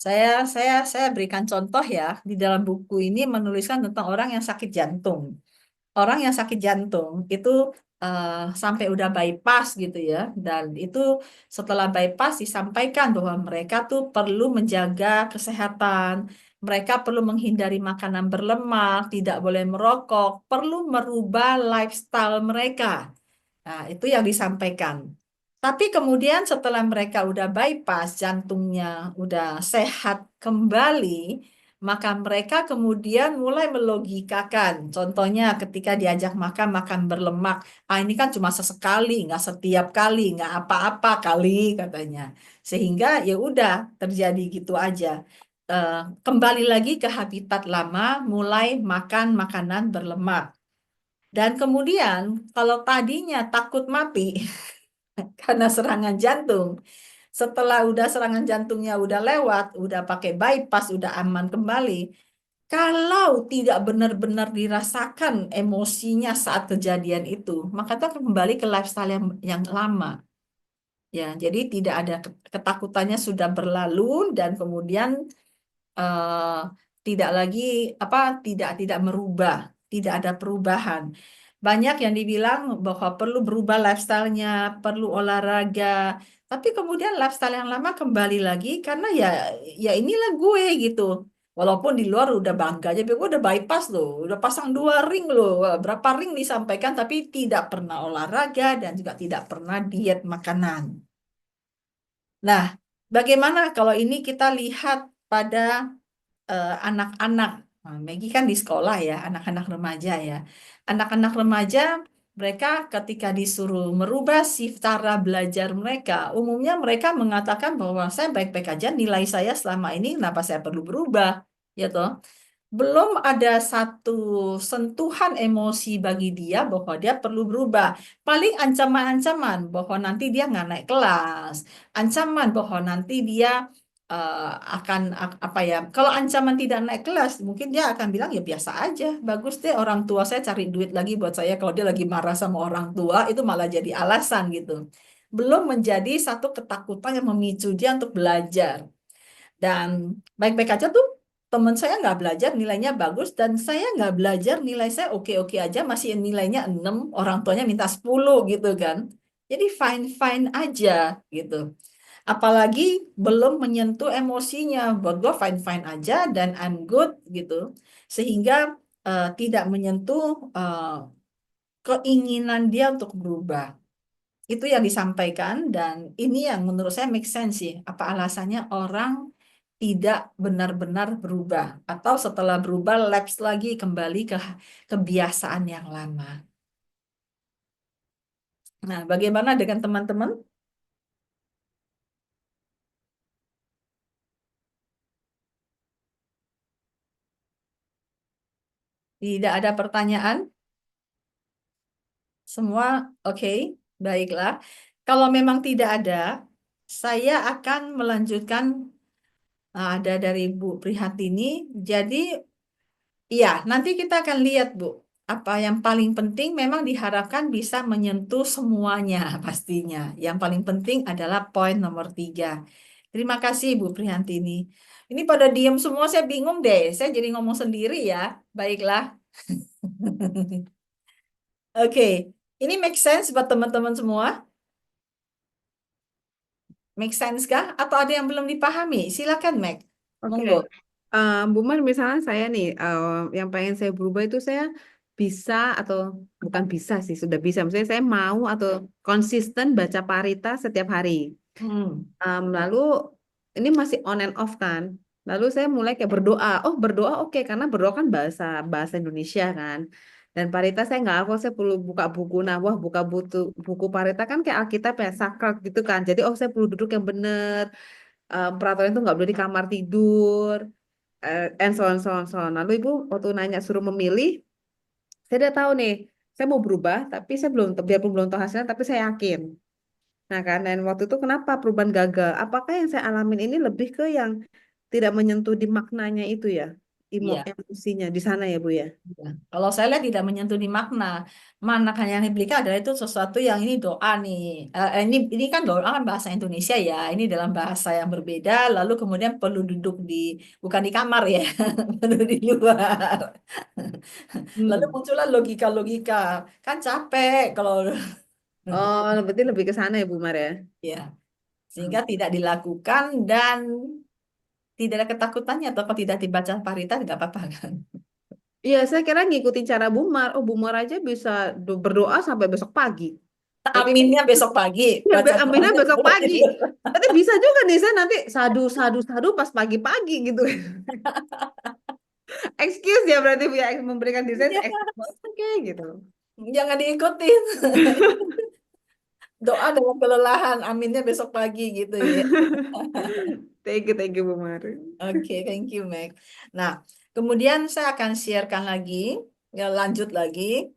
Saya berikan contoh ya, di dalam buku ini menuliskan tentang orang yang sakit jantung. Orang yang sakit jantung itu sampai udah bypass gitu ya, dan itu setelah bypass disampaikan bahwa mereka tuh perlu menjaga kesehatan, mereka perlu menghindari makanan berlemak, tidak boleh merokok, perlu merubah lifestyle mereka. Nah, itu yang disampaikan. Tapi kemudian setelah mereka udah bypass, jantungnya udah sehat kembali, maka mereka kemudian mulai melogikakan. Contohnya ketika diajak makan, makan berlemak. Ah, ini kan cuma sesekali, nggak setiap kali, nggak apa-apa kali katanya. Sehingga ya udah terjadi gitu aja. Eh, Kembali lagi ke habitat lama, mulai makan makanan berlemak. Dan kemudian kalau tadinya takut mati karena serangan jantung, setelah udah serangan jantungnya udah lewat, udah pakai bypass, udah aman kembali. Kalau tidak benar-benar dirasakan emosinya saat kejadian itu, maka itu akan kembali ke lifestyle yang lama. Ya, jadi tidak ada ketakutannya sudah berlalu dan kemudian eh, tidak lagi apa tidak merubah, tidak ada perubahan. Banyak yang dibilang bahwa perlu berubah lifestyle-nya, perlu olahraga, tapi kemudian lifestyle yang lama kembali lagi karena ya inilah gue gitu. Walaupun di luar udah bangga aja, gue udah bypass loh, udah pasang 2 ring loh, wah, berapa ring disampaikan, tapi tidak pernah olahraga dan juga tidak pernah diet makanan. Nah, bagaimana kalau ini kita lihat pada anak-anak. Nah, Maggie kan di sekolah ya, anak-anak remaja ya. Anak-anak remaja, mereka ketika disuruh merubah cara belajar mereka, umumnya mereka mengatakan bahwa saya baik-baik aja, nilai saya selama ini, kenapa saya perlu berubah? Ya toh? Belum ada satu sentuhan emosi bagi dia bahwa dia perlu berubah. Paling ancaman-ancaman bahwa nanti dia nggak naik kelas, ancaman bahwa nanti dia akan apa ya? Kalau ancaman tidak naik kelas, mungkin dia akan bilang ya biasa aja, bagus deh orang tua saya cari duit lagi buat saya. Kalau dia lagi marah sama orang tua, itu malah jadi alasan gitu. Belum menjadi satu ketakutan yang memicu dia untuk belajar. Dan baik-baik aja tuh teman saya nggak belajar nilainya bagus dan saya nggak belajar nilai saya oke-oke aja masih nilainya 6 orang tuanya minta 10 gitu kan. Jadi fine-fine aja gitu. Apalagi belum menyentuh emosinya. Buat gue fine-fine aja dan I'm good gitu. Sehingga tidak menyentuh keinginan dia untuk berubah. Itu yang disampaikan dan ini yang menurut saya make sense sih. Apa alasannya orang tidak benar-benar berubah atau setelah berubah lapse lagi kembali ke kebiasaan yang lama. Nah, bagaimana dengan teman-teman? Tidak ada pertanyaan? Semua oke, baiklah. Kalau memang tidak ada, saya akan melanjutkan ada dari Bu Prihatini. Jadi iya, nanti kita akan lihat, Bu. Apa yang paling penting memang diharapkan bisa menyentuh semuanya pastinya. Yang paling penting adalah poin nomor 3. Terima kasih, Bu Prihantini. Ini pada diem semua, saya bingung deh. Saya jadi ngomong sendiri ya. Baiklah. Oke, ini make sense buat teman-teman semua? Make sense kah? Atau ada yang belum dipahami? Silakan, Meg.
Oke.
Monggo.
Bu Mar, misalnya saya nih, yang pengen saya berubah itu saya bisa atau bukan bisa sih, sudah bisa. Misalnya saya mau atau konsisten baca parita setiap hari.
Hmm.
Lalu ini masih on and off kan. Lalu saya mulai kayak berdoa. Oh berdoa oke, karena berdoa kan bahasa bahasa Indonesia kan. Dan parita saya nggak hafal, saya perlu buka buku. Nah, wah buka buku parita kan kayak Alkitab ya, sakral gitu kan. Jadi oh saya perlu duduk yang bener. peraturan itu nggak boleh di kamar tidur, and so on, so on, so on. Lalu ibu waktu nanya suruh memilih, saya udah tahu nih, saya mau berubah, tapi saya biarpun belum tahu hasilnya, tapi saya yakin. Nah kan, dan waktu itu kenapa perubahan gagal? Apakah yang saya alamin ini lebih ke yang tidak menyentuh di maknanya itu ya,
Iya.
emosinya di sana ya Bu ya?
Ya. Kalau saya lihat tidak menyentuh di makna, makna yang diberikan adalah itu sesuatu yang ini doa nih. Ini kan doa kan bahasa Indonesia ya. Ini dalam bahasa yang berbeda. Lalu kemudian perlu duduk di bukan di kamar ya, perlu di luar. Lalu
Hmm.
muncullah logika-logika. Kan capek kalau
Oh, berarti lebih ke sana ya Bu Mar ya?
ya, sehingga tidak dilakukan dan tidak ada ketakutannya atau kalau tidak dibaca parita tidak apa-apa kan.
Iya, saya kira ngikutin cara Bu Mar. Oh, Bu Mar aja bisa berdoa sampai besok pagi. Berarti ini
Aminnya besok pagi, baca
aminnya
doanya
besok
sebelum
pagi.
tidur.
Berarti bisa juga nih saya nanti sadu sadu sadu pas pagi-pagi gitu. Excuse ya berarti Bu ya, memberikan desain
Ya,
excuse oke gitu.
jangan diikutin. Doa dalam kelelahan, aminnya besok pagi gitu ya.
Thank you Bu Mar.
Oke, thank you, Meg. Nah, kemudian saya akan sharekan lagi, ya, lanjut lagi.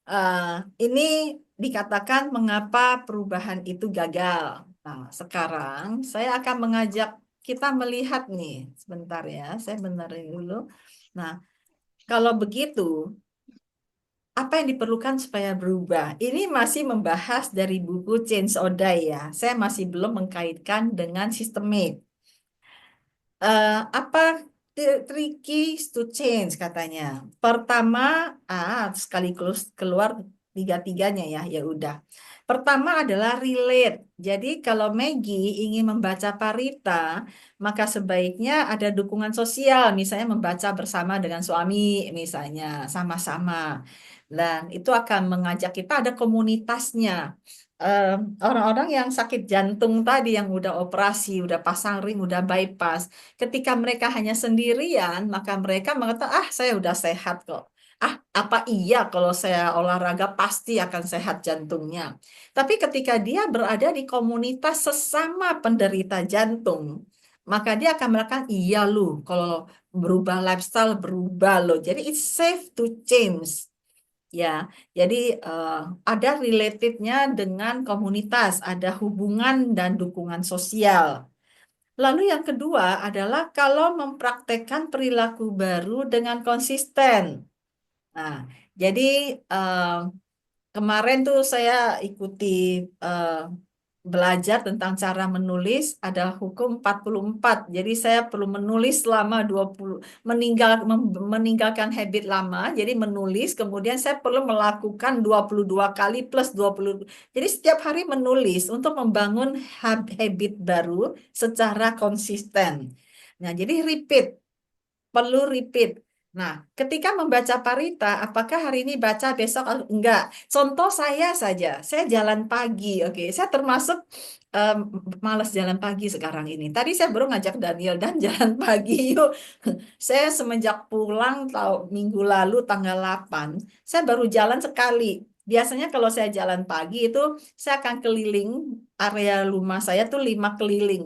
Eh, ini dikatakan mengapa perubahan itu gagal. Nah, sekarang saya akan mengajak kita melihat nih, sebentar ya, saya benerin dulu. Nah, kalau begitu, apa yang diperlukan supaya berubah? Ini masih membahas dari buku Change or Die ya. Saya masih belum mengkaitkan dengan sistemik. Apa tricky to change katanya. Pertama, sekaligus keluar tiga-tiganya ya, ya udah. Pertama adalah relate. Jadi kalau Maggie ingin membaca Parita, maka sebaiknya ada dukungan sosial, misalnya membaca bersama dengan suami, misalnya sama-sama. Dan itu akan mengajak kita ada komunitasnya. Eh, Orang-orang yang sakit jantung tadi, yang udah operasi, udah pasang ring, udah bypass, ketika mereka hanya sendirian, maka mereka mengatakan, saya udah sehat kok. Apa iya kalau saya olahraga pasti akan sehat jantungnya. Tapi ketika dia berada di komunitas sesama penderita jantung, maka dia akan melakukan, iya lu, kalau berubah lifestyle, berubah loh. Jadi it's safe to change. Ya, jadi ada relatednya dengan komunitas, ada hubungan dan dukungan sosial. Lalu yang kedua adalah kalau mempraktekkan perilaku baru dengan konsisten. Nah, jadi eh, kemarin tuh saya ikuti eh, belajar tentang cara menulis, ada hukum 44. Jadi saya perlu menulis selama 20 meninggalkan habit lama, jadi menulis, kemudian saya perlu melakukan 22 kali plus 20. Jadi setiap hari menulis untuk membangun habit baru secara konsisten. Nah, jadi perlu repeat. Nah, ketika membaca Parita, apakah hari ini baca besok enggak? Contoh saya saja, saya jalan pagi, oke. Saya termasuk em, malas jalan pagi sekarang ini. Tadi saya baru ngajak Daniel dan jalan pagi yuk. Saya semenjak pulang minggu lalu tanggal 8, saya baru jalan sekali. Biasanya kalau saya jalan pagi itu saya akan keliling area rumah saya tuh 5 keliling.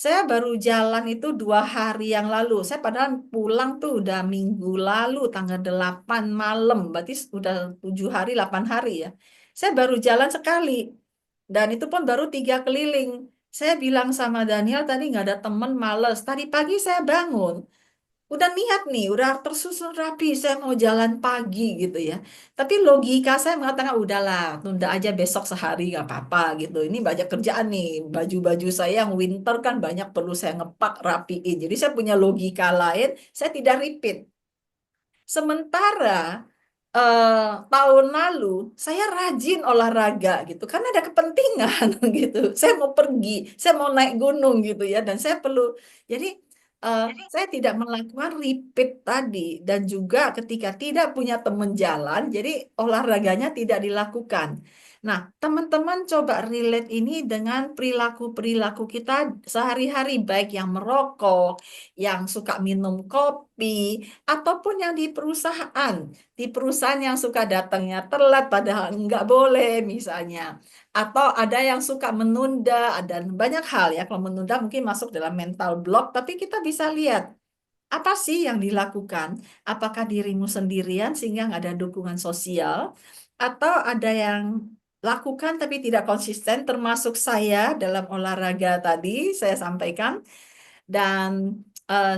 Saya baru jalan itu 2 hari yang lalu. Saya padahal pulang tuh udah minggu lalu tanggal 8 malam. Berarti udah 7 hari, 8 hari ya. Saya baru jalan sekali. Dan itu pun baru 3 keliling. Saya bilang sama Daniel tadi nggak ada temen, males. Tadi pagi saya bangun. Udah niat nih, udah tersusun rapi, saya mau jalan pagi gitu ya. Tapi logika saya mengatakan, udahlah, tunda aja besok sehari, nggak apa-apa gitu. Ini banyak kerjaan nih, baju-baju saya yang winter kan banyak perlu saya ngepak, rapiin. Jadi saya punya logika lain, saya tidak repeat. Sementara tahun lalu saya rajin olahraga gitu karena ada kepentingan gitu. Saya mau pergi, saya mau naik gunung gitu ya dan saya perlu. Jadi saya tidak melakukan repeat tadi dan juga ketika tidak punya teman jalan, jadi olahraganya tidak dilakukan. Nah, teman-teman coba relate ini dengan perilaku-perilaku kita sehari-hari, baik yang merokok, yang suka minum kopi, ataupun yang di perusahaan. Di perusahaan yang suka datangnya telat padahal nggak boleh misalnya. Atau ada yang suka menunda, dan banyak hal ya. Kalau menunda mungkin masuk dalam mental block, tapi kita bisa lihat apa sih yang dilakukan? Apakah dirimu sendirian sehingga nggak ada dukungan sosial? Atau ada yang lakukan tapi tidak konsisten, termasuk saya dalam olahraga tadi saya sampaikan. Dan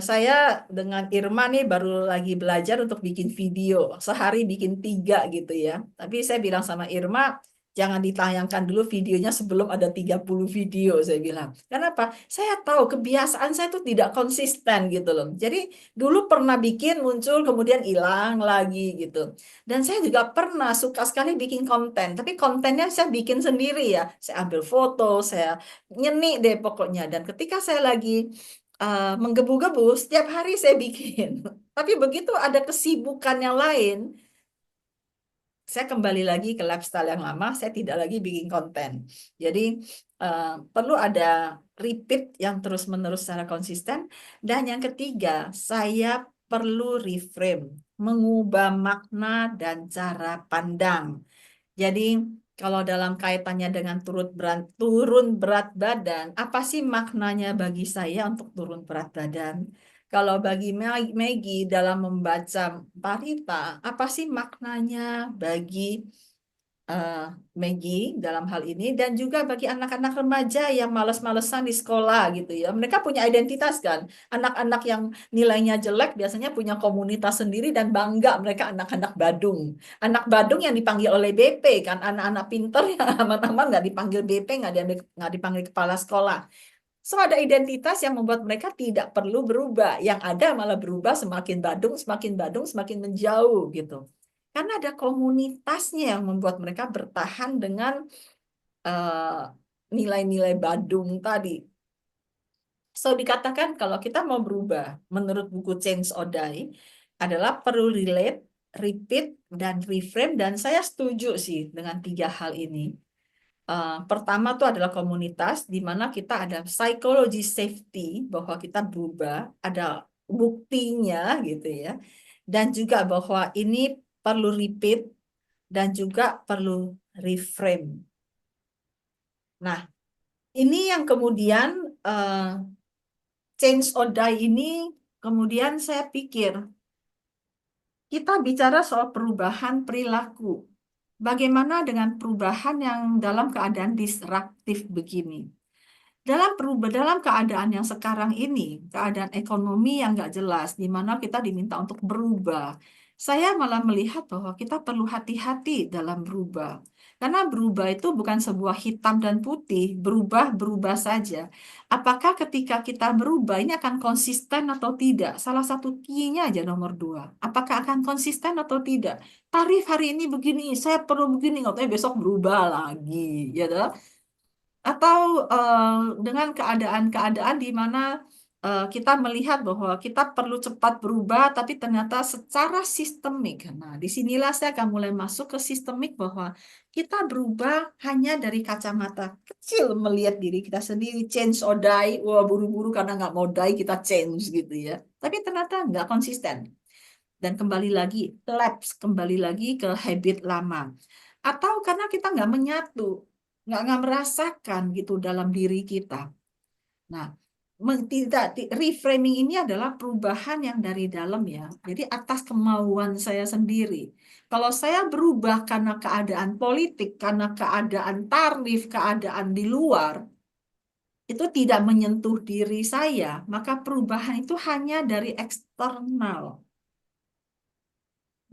saya dengan Irma nih baru lagi belajar untuk bikin video. Sehari bikin 3 gitu ya. Tapi saya bilang sama Irma, jangan ditayangkan dulu videonya sebelum ada 30 video, saya bilang. Kenapa? Saya tahu kebiasaan saya tuh tidak konsisten gitu loh. Jadi dulu pernah bikin muncul kemudian hilang lagi gitu. Dan saya juga pernah suka sekali bikin konten. Tapi kontennya saya bikin sendiri ya. Saya ambil foto, saya nyenik deh pokoknya. Dan ketika saya lagi menggebu-gebu, setiap hari saya bikin. Tapi begitu ada kesibukan yang lain, saya kembali lagi ke lifestyle yang lama, saya tidak lagi bikin konten. Jadi perlu ada repeat yang terus-menerus secara konsisten. Dan yang ketiga, saya perlu reframe, mengubah makna dan cara pandang. Jadi kalau dalam kaitannya dengan turun berat badan, apa sih maknanya bagi saya untuk turun berat badan? Kalau bagi Maggie dalam membaca Parita, apa sih maknanya bagi eh, Maggie dalam hal ini? Dan juga bagi anak-anak remaja yang malas-malesan di sekolah gitu ya. Mereka punya identitas kan. Anak-anak yang nilainya jelek biasanya punya komunitas sendiri dan bangga mereka anak-anak Badung. Anak Badung yang dipanggil oleh BP kan, anak-anak pinter yang aman-aman nggak dipanggil BP, nggak dipanggil kepala sekolah. So ada identitas yang membuat mereka tidak perlu berubah. Yang ada malah berubah semakin Badung, semakin menjauh gitu. Karena ada komunitasnya yang membuat mereka bertahan dengan nilai-nilai Badung tadi. So dikatakan kalau kita mau berubah, menurut buku Change or Die, adalah perlu relate, repeat, dan reframe. Dan saya setuju sih dengan 3 hal ini. Pertama tuh adalah komunitas, di mana kita ada psychology safety, bahwa kita berubah, ada buktinya gitu ya. Dan juga bahwa ini perlu repeat, dan juga perlu reframe. Nah, ini yang kemudian change or die ini, kemudian saya pikir, kita bicara soal perubahan perilaku. Bagaimana dengan perubahan yang dalam keadaan disruptif begini? Dalam keadaan yang sekarang ini, keadaan ekonomi yang nggak jelas, di mana kita diminta untuk berubah, saya malah melihat bahwa kita perlu hati-hati dalam berubah. Karena berubah itu bukan sebuah hitam dan putih, berubah saja. Apakah ketika kita berubah ini akan konsisten atau tidak? Salah satu key-nya aja nomor 2. Apakah akan konsisten atau tidak? Tarif hari ini begini, saya perlu begini, katanya besok berubah lagi, ya toh? Atau dengan keadaan-keadaan di mana kita melihat bahwa kita perlu cepat berubah, tapi ternyata secara sistemik. Nah, disinilah saya akan mulai masuk ke sistemik bahwa kita berubah hanya dari kacamata kecil melihat diri kita sendiri, change or die, wah buru-buru karena nggak mau die kita change gitu ya. Tapi ternyata nggak konsisten. Dan kembali lagi, lapse, kembali lagi ke habit lama. Atau karena kita nggak menyatu, nggak merasakan gitu dalam diri kita. Nah, reframing ini adalah perubahan yang dari dalam ya. Jadi atas kemauan saya sendiri. Kalau saya berubah karena keadaan politik, karena keadaan tarif, keadaan di luar, itu tidak menyentuh diri saya, maka perubahan itu hanya dari eksternal,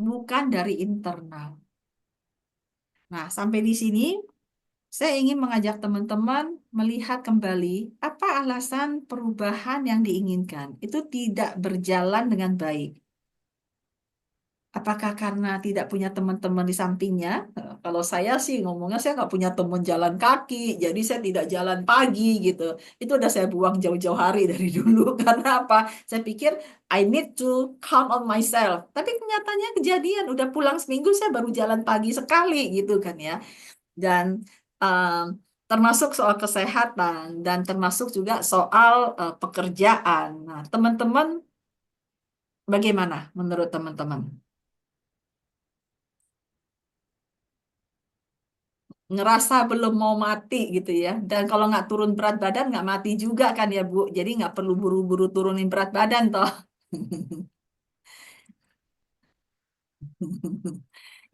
bukan dari internal. Nah, sampai di sini saya ingin mengajak teman-teman melihat kembali apa alasan perubahan yang diinginkan. Itu tidak berjalan dengan baik. Apakah karena tidak punya teman-teman di sampingnya? Kalau saya sih ngomongnya saya nggak punya teman jalan kaki, jadi saya tidak jalan pagi gitu. Itu udah saya buang jauh-jauh hari dari dulu. Karena apa? Saya pikir I need to count on myself. Tapi kenyataannya kejadian, udah pulang seminggu saya baru jalan pagi sekali gitu kan ya. dan um, termasuk soal kesehatan dan termasuk juga soal pekerjaan. Nah, teman-teman, bagaimana menurut teman-teman? Ngerasa belum mau mati gitu ya. Dan kalau nggak turun berat badan nggak mati juga kan ya Bu. Jadi nggak perlu buru-buru turunin berat badan toh.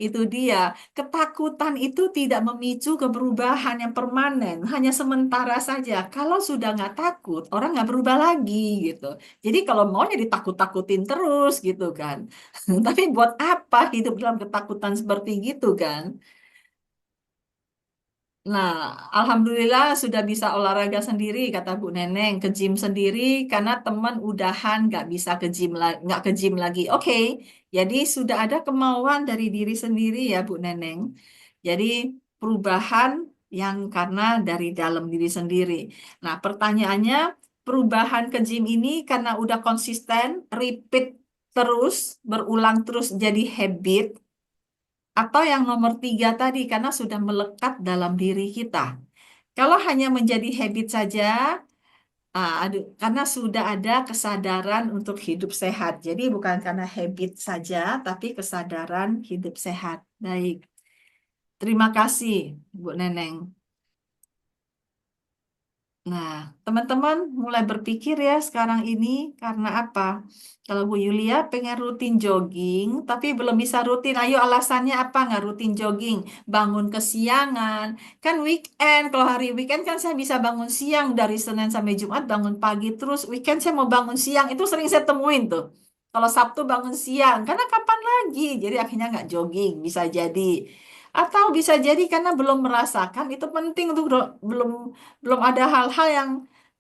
Itu dia. Ketakutan itu tidak memicu keberubahan yang permanen, hanya sementara saja. Kalau sudah nggak takut, orang nggak berubah lagi gitu. Jadi kalau maunya ditakut-takutin terus gitu kan. Tapi buat apa hidup dalam ketakutan seperti gitu kan? Nah, alhamdulillah sudah bisa olahraga sendiri, kata Bu Neneng, ke gym sendiri karena teman udahan nggak bisa ke gym nggak ke gym lagi. Oke, jadi sudah ada kemauan dari diri sendiri ya Bu Neneng. Jadi perubahan yang karena dari dalam diri sendiri. Nah, pertanyaannya, perubahan ke gym ini karena udah konsisten, repeat terus, berulang terus jadi habit, atau yang nomor tiga tadi, karena sudah melekat dalam diri kita. Kalau hanya menjadi habit saja, karena sudah ada kesadaran untuk hidup sehat. Jadi bukan karena habit saja, tapi kesadaran hidup sehat. Baik, terima kasih Bu Neneng. Nah, teman-teman mulai berpikir ya sekarang ini karena apa? Kalau Bu Yulia pengen rutin jogging, tapi belum bisa rutin. Ayo alasannya apa nggak rutin jogging? Bangun kesiangan. Kan weekend, kalau hari weekend kan saya bisa bangun siang dari Senin sampai Jumat bangun pagi terus. Weekend saya mau bangun siang, itu sering saya temuin tuh. Kalau Sabtu bangun siang, karena kapan lagi? Jadi akhirnya nggak jogging, bisa jadi. Atau bisa jadi karena belum merasakan itu penting untuk belum belum ada hal-hal yang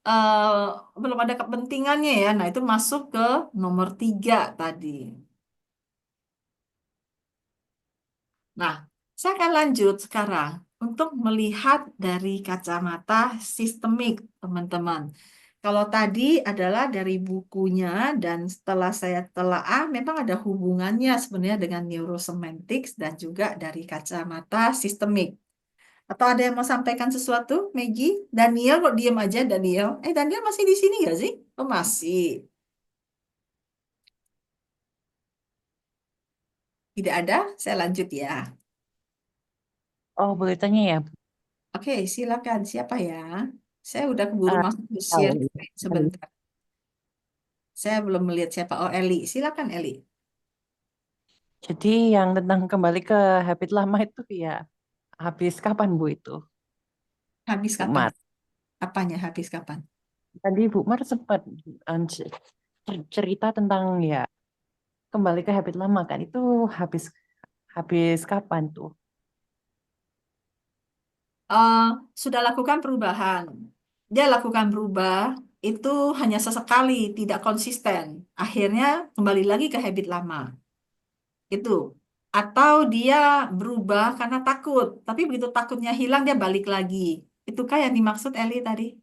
eh, belum ada kepentingannya ya. Nah, itu masuk ke nomor tiga tadi. Nah, saya akan lanjut sekarang untuk melihat dari kacamata sistemik, teman-teman. Kalau tadi adalah dari bukunya dan setelah saya telaah, memang ada hubungannya sebenarnya dengan neurosemantics dan juga dari kacamata sistemik. Atau ada yang mau sampaikan sesuatu, Maggie? Daniel kok diem aja, Daniel? Daniel masih di sini nggak sih? Oh, masih. Tidak ada? Saya lanjut ya.
Oh, boleh tanya ya?
Oke, silakan. Siapa ya? Saya udah keburu
Eh,
masuk ke
oh,
share screen
Eli.
sebentar. Saya belum melihat siapa. Oh, Eli. Silakan, Eli.
Jadi yang tentang kembali ke habit lama itu ya habis kapan Bu itu?
Habis
Bu
kapan?
Mar.
Apanya habis kapan?
Tadi Bu Mar sempat cerita tentang ya kembali ke habit lama kan itu habis habis kapan tuh?
Eh, sudah lakukan perubahan. Dia lakukan berubah itu hanya sesekali, tidak konsisten. Akhirnya kembali lagi ke habit lama. Itu. Atau dia berubah karena takut, tapi begitu takutnya hilang dia balik lagi. Itukah yang dimaksud Eli tadi?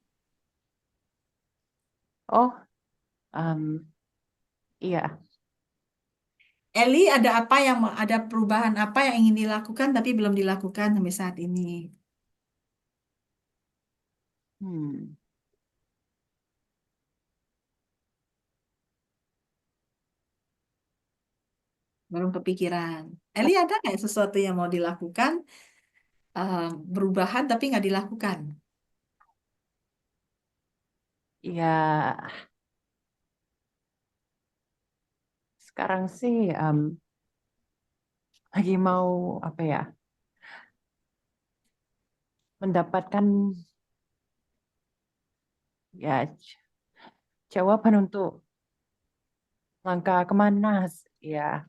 Oh, em, iya.
Eli ada apa yang ada perubahan apa yang ingin dilakukan tapi belum dilakukan sampai saat ini?
Hmm.
Belum kepikiran. Eli ada nggak sesuatu yang mau dilakukan, perubahan tapi nggak dilakukan?
Ya, sekarang sih lagi mau apa ya? Mendapatkan ya jawaban untuk langkah kemana ya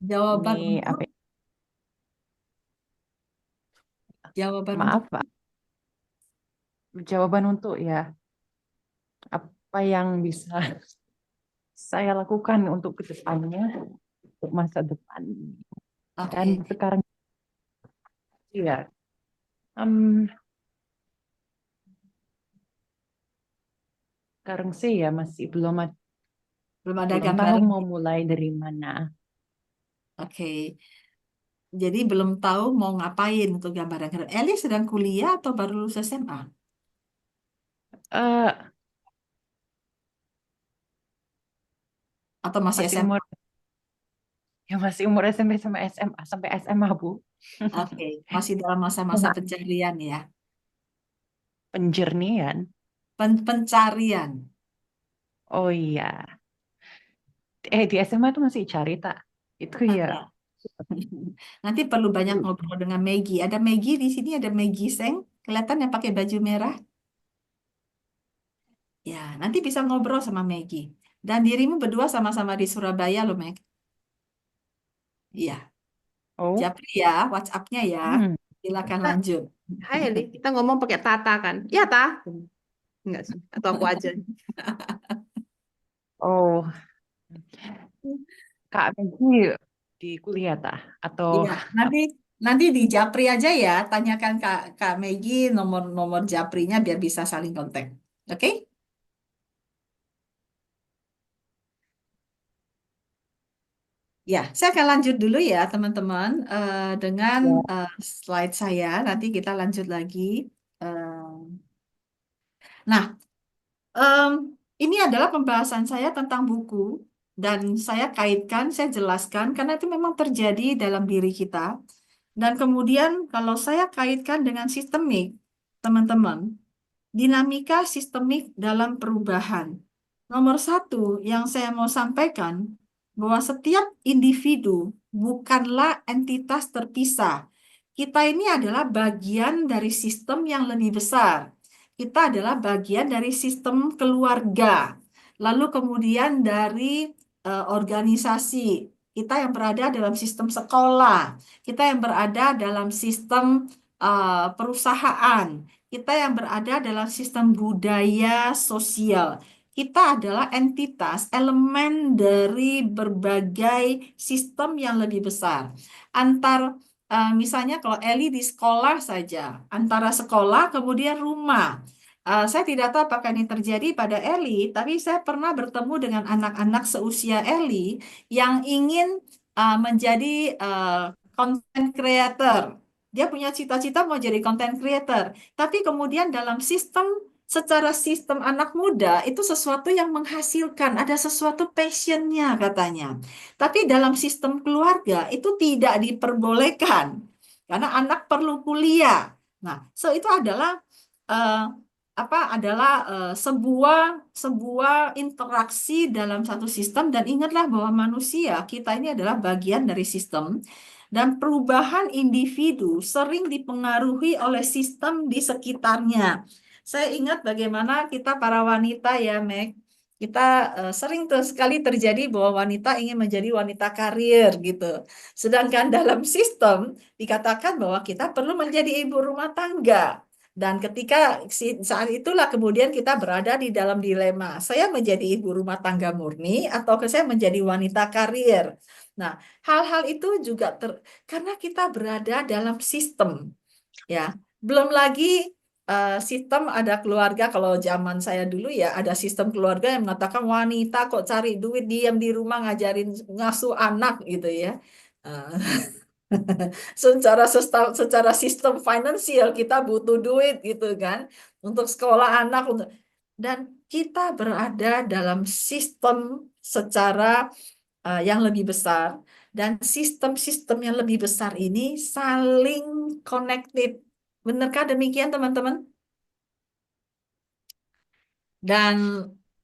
Jawaban
ini
untuk
apa ya,
jawaban untuk
maaf Pak, jawaban untuk ya apa yang bisa saya lakukan untuk ke depannya untuk masa depan dan
oke.
sekarang ya em, sekarang sih ya masih
Belum ada
belum tahu
gambaran.
mau mulai dari mana.
Oke. Jadi belum tahu mau ngapain untuk gambaran. Eli sedang kuliah atau baru lulus SMA?
Eh,
Atau masih
masih
SMA?
umur masih umur SMP sampai SMA sampai SMA, Bu.
Oke, masih dalam masa-masa
Nah,
pencarian ya.
penjernihan.
Pencarian.
Oh iya. Di SMA tuh masih cari tak? Itu ya.
Ya. Nanti perlu banyak ngobrol dengan Maggie. Ada Maggie di sini, ada Maggie Seng. Kelihatan yang pakai baju merah. Ya, nanti bisa ngobrol sama Maggie. Dan dirimu berdua sama-sama di Surabaya loh, Meg. Iya,
Oh.
Japri ya, WhatsApp-nya ya.
Hmm.
Silakan
Kita,
lanjut.
hai Eli, kita ngomong pakai Tata kan? Ya, Ta? Enggak sih, atau aku aja.
Oh, Kak Megi di kuliah tak? Atau
Iya, nanti di Japri aja ya. Tanyakan Kak Maggie nomor Japrinya biar bisa saling kontak. Oke? Ya, saya akan lanjut dulu ya teman-teman dengan
Ya.
slide saya. Nanti kita lanjut lagi. Nah, em, ini adalah pembahasan saya tentang buku dan saya kaitkan, saya jelaskan karena itu memang terjadi dalam diri kita. Dan kemudian kalau saya kaitkan dengan sistemik, teman-teman, dinamika sistemik dalam perubahan. Nomor satu yang saya mau sampaikan bahwa setiap individu bukanlah entitas terpisah. Kita ini adalah bagian dari sistem yang lebih besar. Kita adalah bagian dari sistem keluarga. Lalu kemudian dari organisasi. Kita yang berada dalam sistem sekolah. Kita yang berada dalam sistem perusahaan. Kita yang berada dalam sistem budaya sosial. Kita adalah entitas, elemen dari berbagai sistem yang lebih besar. Misalnya kalau Eli di sekolah saja, antara sekolah kemudian rumah. Saya tidak tahu apakah ini terjadi pada Eli, tapi saya pernah bertemu dengan anak-anak seusia Eli yang ingin menjadi content creator. Dia punya cita-cita mau jadi content creator, tapi kemudian secara sistem anak muda itu sesuatu yang menghasilkan, ada sesuatu passionnya katanya. Tapi dalam sistem keluarga itu tidak diperbolehkan karena anak perlu kuliah. Nah, itu adalah eh, sebuah interaksi dalam satu sistem dan ingatlah bahwa manusia kita ini adalah bagian dari sistem dan perubahan individu sering dipengaruhi oleh sistem di sekitarnya. Saya ingat bagaimana kita para wanita ya, Meg. Kita sering sekali terjadi bahwa wanita ingin menjadi wanita karir gitu. Sedangkan dalam sistem dikatakan bahwa kita perlu menjadi ibu rumah tangga. Dan ketika saat itulah kemudian kita berada di dalam dilema. Saya menjadi ibu rumah tangga murni atau saya menjadi wanita karir. Nah, hal-hal itu juga karena kita berada dalam sistem, ya. Belum lagi sistem ada keluarga. Kalau zaman saya dulu ya ada sistem keluarga yang mengatakan wanita kok cari duit diam di rumah ngajarin ngasuh anak gitu ya. Eh, secara sistem finansial kita butuh duit gitu kan untuk sekolah anak dan kita berada dalam sistem secara yang lebih besar dan sistem-sistem yang lebih besar ini saling connected. Benarkah demikian teman-teman? Dan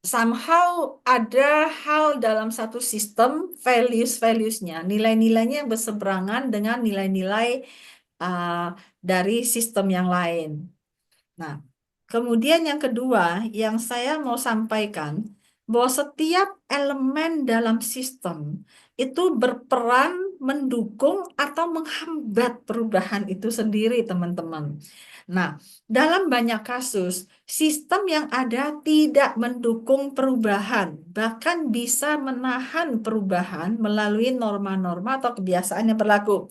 somehow ada hal dalam satu sistem values-valuesnya, nilai-nilainya yang berseberangan dengan nilai-nilai dari sistem yang lain. Nah, kemudian yang kedua yang saya mau sampaikan bahwa setiap elemen dalam sistem itu berperan mendukung atau menghambat perubahan itu sendiri, teman-teman. Nah, dalam banyak kasus, sistem yang ada tidak mendukung perubahan, bahkan bisa menahan perubahan melalui norma-norma atau kebiasaan yang berlaku.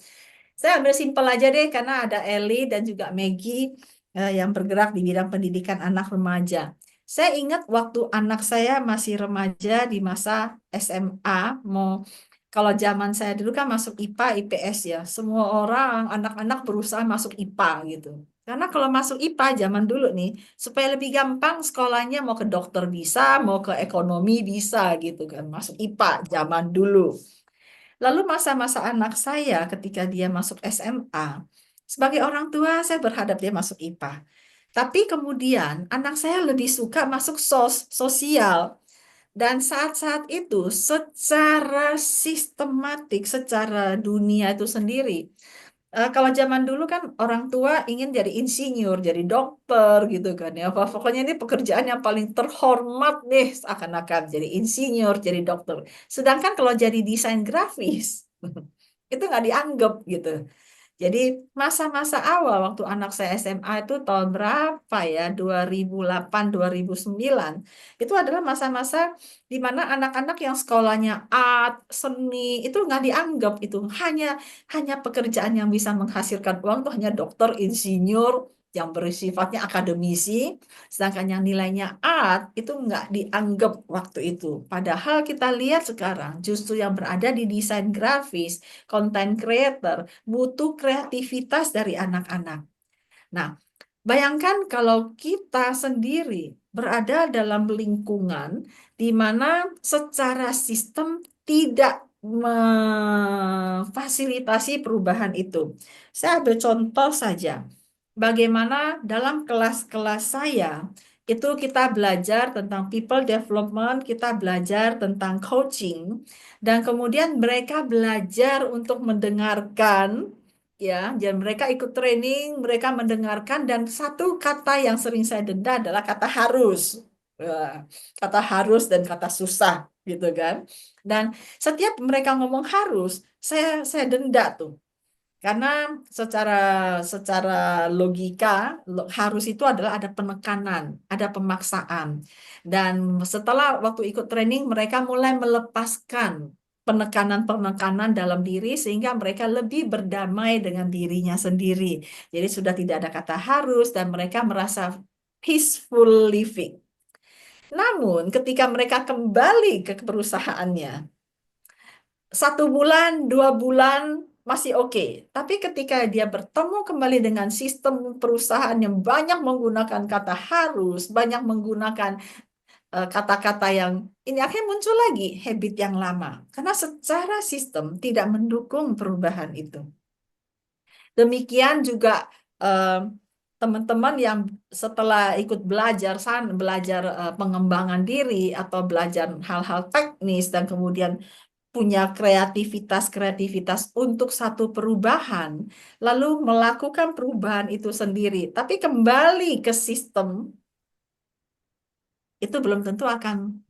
Saya ambil simpel aja deh karena ada Eli dan juga Maggie yang bergerak di bidang pendidikan anak remaja. Saya ingat waktu anak saya masih remaja di masa SMA mau Kalau zaman saya dulu kan masuk IPA, IPS ya. Semua orang, anak-anak berusaha masuk IPA gitu. Karena kalau masuk IPA zaman dulu nih, supaya lebih gampang sekolahnya mau ke dokter bisa, mau ke ekonomi bisa gitu kan. Masuk IPA zaman dulu. Lalu masa-masa anak saya ketika dia masuk SMA, sebagai orang tua saya berharap dia masuk IPA. Tapi kemudian anak saya lebih suka masuk sosial. Dan saat-saat itu secara sistematik, secara dunia itu sendiri. Kalau zaman dulu kan orang tua ingin jadi insinyur, jadi dokter gitu kan ya. Pokoknya ini pekerjaan yang paling terhormat nih seakan-akan jadi insinyur, jadi dokter. Sedangkan kalau jadi desain grafis itu nggak dianggap gitu. Jadi masa-masa awal waktu anak saya SMA itu tahun berapa ya? 2008, 2009. Itu adalah masa-masa di mana anak-anak yang sekolahnya art, seni itu nggak dianggap itu. Hanya pekerjaan yang bisa menghasilkan uang itu hanya dokter, insinyur yang bersifatnya akademisi, sedangkan yang nilainya art itu nggak dianggap waktu itu. Padahal kita lihat sekarang justru yang berada di desain grafis, content creator, butuh kreativitas dari anak-anak. Nah, bayangkan kalau kita sendiri berada dalam lingkungan di mana secara sistem tidak memfasilitasi perubahan itu. Saya ambil contoh saja. Bagaimana dalam kelas-kelas saya itu kita belajar tentang people development, kita belajar tentang coaching, dan kemudian mereka belajar untuk mendengarkan, ya, dan mereka ikut training, mereka mendengarkan, dan satu kata yang sering saya denda adalah kata harus. Wah, kata harus dan kata susah gitu kan. Dan setiap mereka ngomong harus, saya denda tuh. Karena secara secara logika harus itu adalah ada penekanan, ada pemaksaan. Dan setelah waktu ikut training mereka mulai melepaskan penekanan-penekanan dalam diri sehingga mereka lebih berdamai dengan dirinya sendiri. Jadi sudah tidak ada kata harus dan mereka merasa peaceful living. Namun ketika mereka kembali ke perusahaannya, 1 bulan, 2 bulan masih oke. Tapi ketika dia bertemu kembali dengan sistem perusahaan yang banyak menggunakan kata harus, banyak menggunakan kata-kata yang ini akhirnya muncul lagi habit yang lama. Karena secara sistem tidak mendukung perubahan itu. Demikian juga teman-teman yang setelah ikut belajar pengembangan diri atau belajar hal-hal teknis dan kemudian punya kreativitas untuk satu perubahan, lalu melakukan perubahan itu sendiri, tapi kembali ke sistem, itu belum tentu akan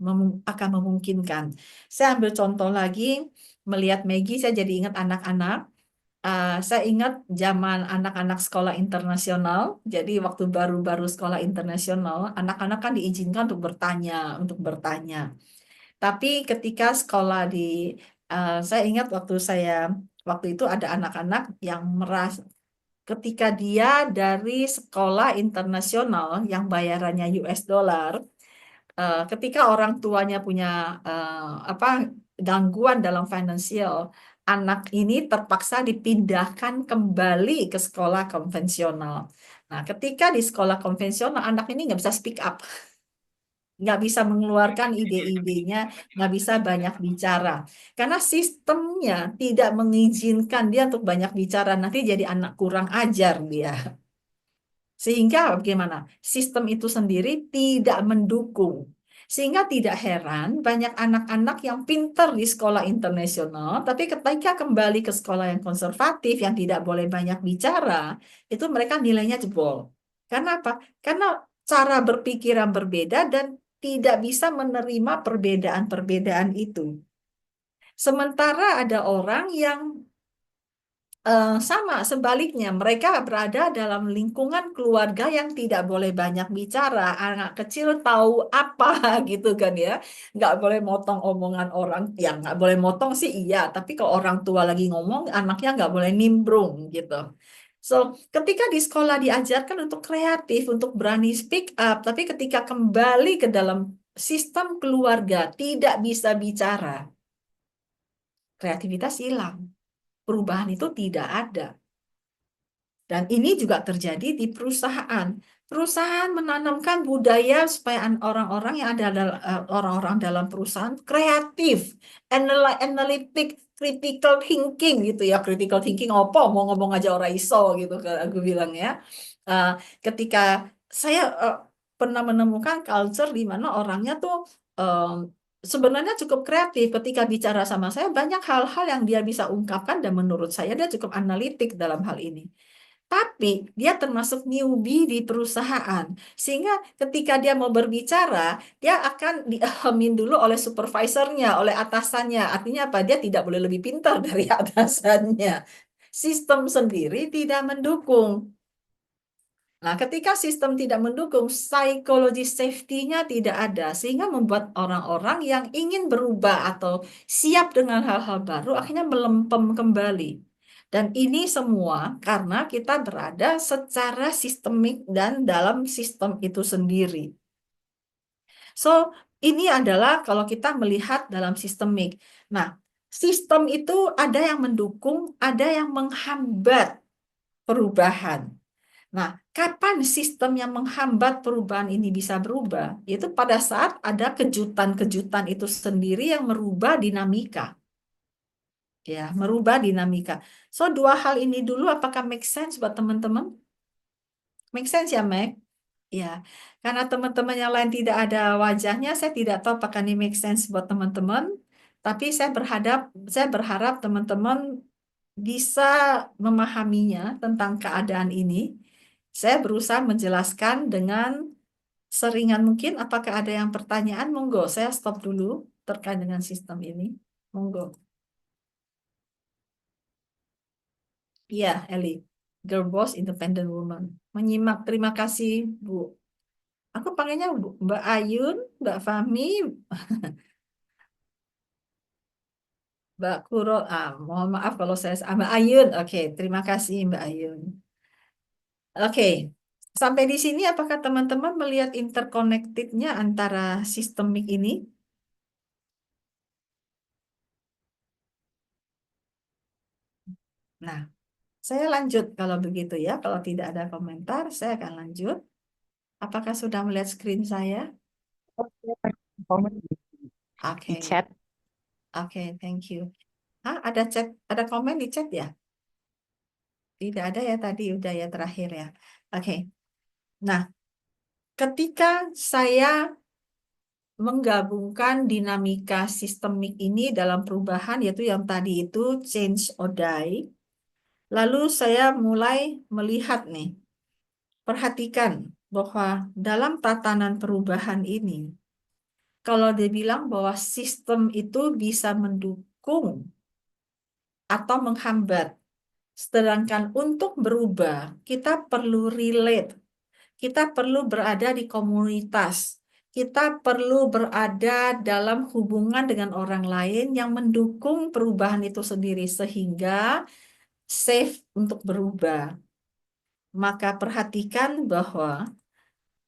memungkinkan. Saya ambil contoh lagi, melihat Maggie, saya jadi ingat anak-anak. Saya ingat zaman anak-anak sekolah internasional, jadi waktu baru-baru sekolah internasional, anak-anak kan diizinkan untuk bertanya. Tapi ketika sekolah saya ingat waktu itu ada anak-anak yang merasa ketika dia dari sekolah internasional yang bayarannya US dollar, ketika orang tuanya punya gangguan dalam finansial, anak ini terpaksa dipindahkan kembali ke sekolah konvensional. Nah, ketika di sekolah konvensional, anak ini nggak bisa speak up, nggak bisa mengeluarkan ide-idenya, nggak bisa banyak bicara. Karena sistemnya tidak mengizinkan dia untuk banyak bicara, nanti jadi anak kurang ajar dia. Sehingga bagaimana? Sistem itu sendiri tidak mendukung. Sehingga tidak heran banyak anak-anak yang pintar di sekolah internasional, tapi ketika kembali ke sekolah yang konservatif, yang tidak boleh banyak bicara, itu mereka nilainya jebol. Karena apa? Karena cara berpikir yang berbeda dan tidak bisa menerima perbedaan-perbedaan itu. Sementara ada orang yang sama sebaliknya, mereka berada dalam lingkungan keluarga yang tidak boleh banyak bicara. Anak kecil tahu apa gitu kan ya, nggak boleh motong omongan orang. Ya nggak boleh motong sih iya, tapi kalau orang tua lagi ngomong, anaknya nggak boleh nimbrung gitu. So, ketika di sekolah diajarkan untuk kreatif, untuk berani speak up, tapi ketika kembali ke dalam sistem keluarga tidak bisa bicara. kreativitas hilang. Perubahan itu tidak ada. Dan ini juga terjadi di perusahaan. Perusahaan menanamkan budaya supaya orang-orang yang ada orang-orang dalam perusahaan kreatif, analytic, critical thinking gitu ya. Critical thinking apa? Mau ngomong aja orang iso gitu kan aku bilang ya. Ketika saya pernah menemukan culture di mana orangnya tuh sebenarnya cukup kreatif ketika bicara sama saya, banyak hal-hal yang dia bisa ungkapkan dan menurut saya dia cukup analitik dalam hal ini. Tapi dia termasuk newbie di perusahaan, sehingga ketika dia mau berbicara, dia akan diamin dulu oleh supervisornya, oleh atasannya. Artinya apa? Dia tidak boleh lebih pintar dari atasannya. Sistem sendiri tidak mendukung. Nah, ketika sistem tidak mendukung, psikologi safety-nya tidak ada, sehingga membuat orang-orang yang ingin berubah atau siap dengan hal-hal baru akhirnya melempem kembali. Dan ini semua karena kita berada secara sistemik dan dalam sistem itu sendiri. So, ini adalah kalau kita melihat dalam sistemik. Nah, sistem itu ada yang mendukung, ada yang menghambat perubahan. Nah, kapan sistem yang menghambat perubahan ini bisa berubah? Yaitu pada saat ada kejutan-kejutan itu sendiri yang merubah dinamika. Ya, merubah dinamika. So, dua hal ini dulu apakah make sense buat teman-teman? Make sense ya, Mac? Ya, karena teman-teman yang lain tidak ada wajahnya, saya tidak tahu apakah ini make sense buat teman-teman. Tapi saya berharap teman-teman bisa memahaminya tentang keadaan ini. Saya berusaha menjelaskan dengan seringan mungkin. Apakah ada yang pertanyaan? Monggo, saya stop dulu terkait dengan sistem ini. Monggo. Iya, Eli. Girl Boss Independent Woman. Menyimak, terima kasih, Bu. Aku panggilnya Mbak Ayun, Mbak Fahmi, Mbak Kuro. Mohon maaf kalau saya Mbak Ayun. Oke, terima kasih Mbak Ayun. Oke, sampai di sini apakah teman-teman melihat interconnected-nya antara sistemik ini? Nah, saya lanjut kalau begitu ya. Kalau tidak ada komentar, saya akan lanjut. Apakah sudah melihat screen saya?
Komen
Oke,
di chat.
oke, thank you. Ada chat, ada komen di chat ya? Tidak ada ya tadi, udah ya terakhir ya. Oke. Nah, ketika saya menggabungkan dinamika sistemik ini dalam perubahan, yaitu yang tadi itu change or die, lalu saya mulai melihat nih, perhatikan bahwa dalam tatanan perubahan ini, kalau dia bilang bahwa sistem itu bisa mendukung atau menghambat, sedangkan untuk berubah, kita perlu relate. Kita perlu berada di komunitas. Kita perlu berada dalam hubungan dengan orang lain yang mendukung perubahan itu sendiri sehingga safe untuk berubah. Maka perhatikan bahwa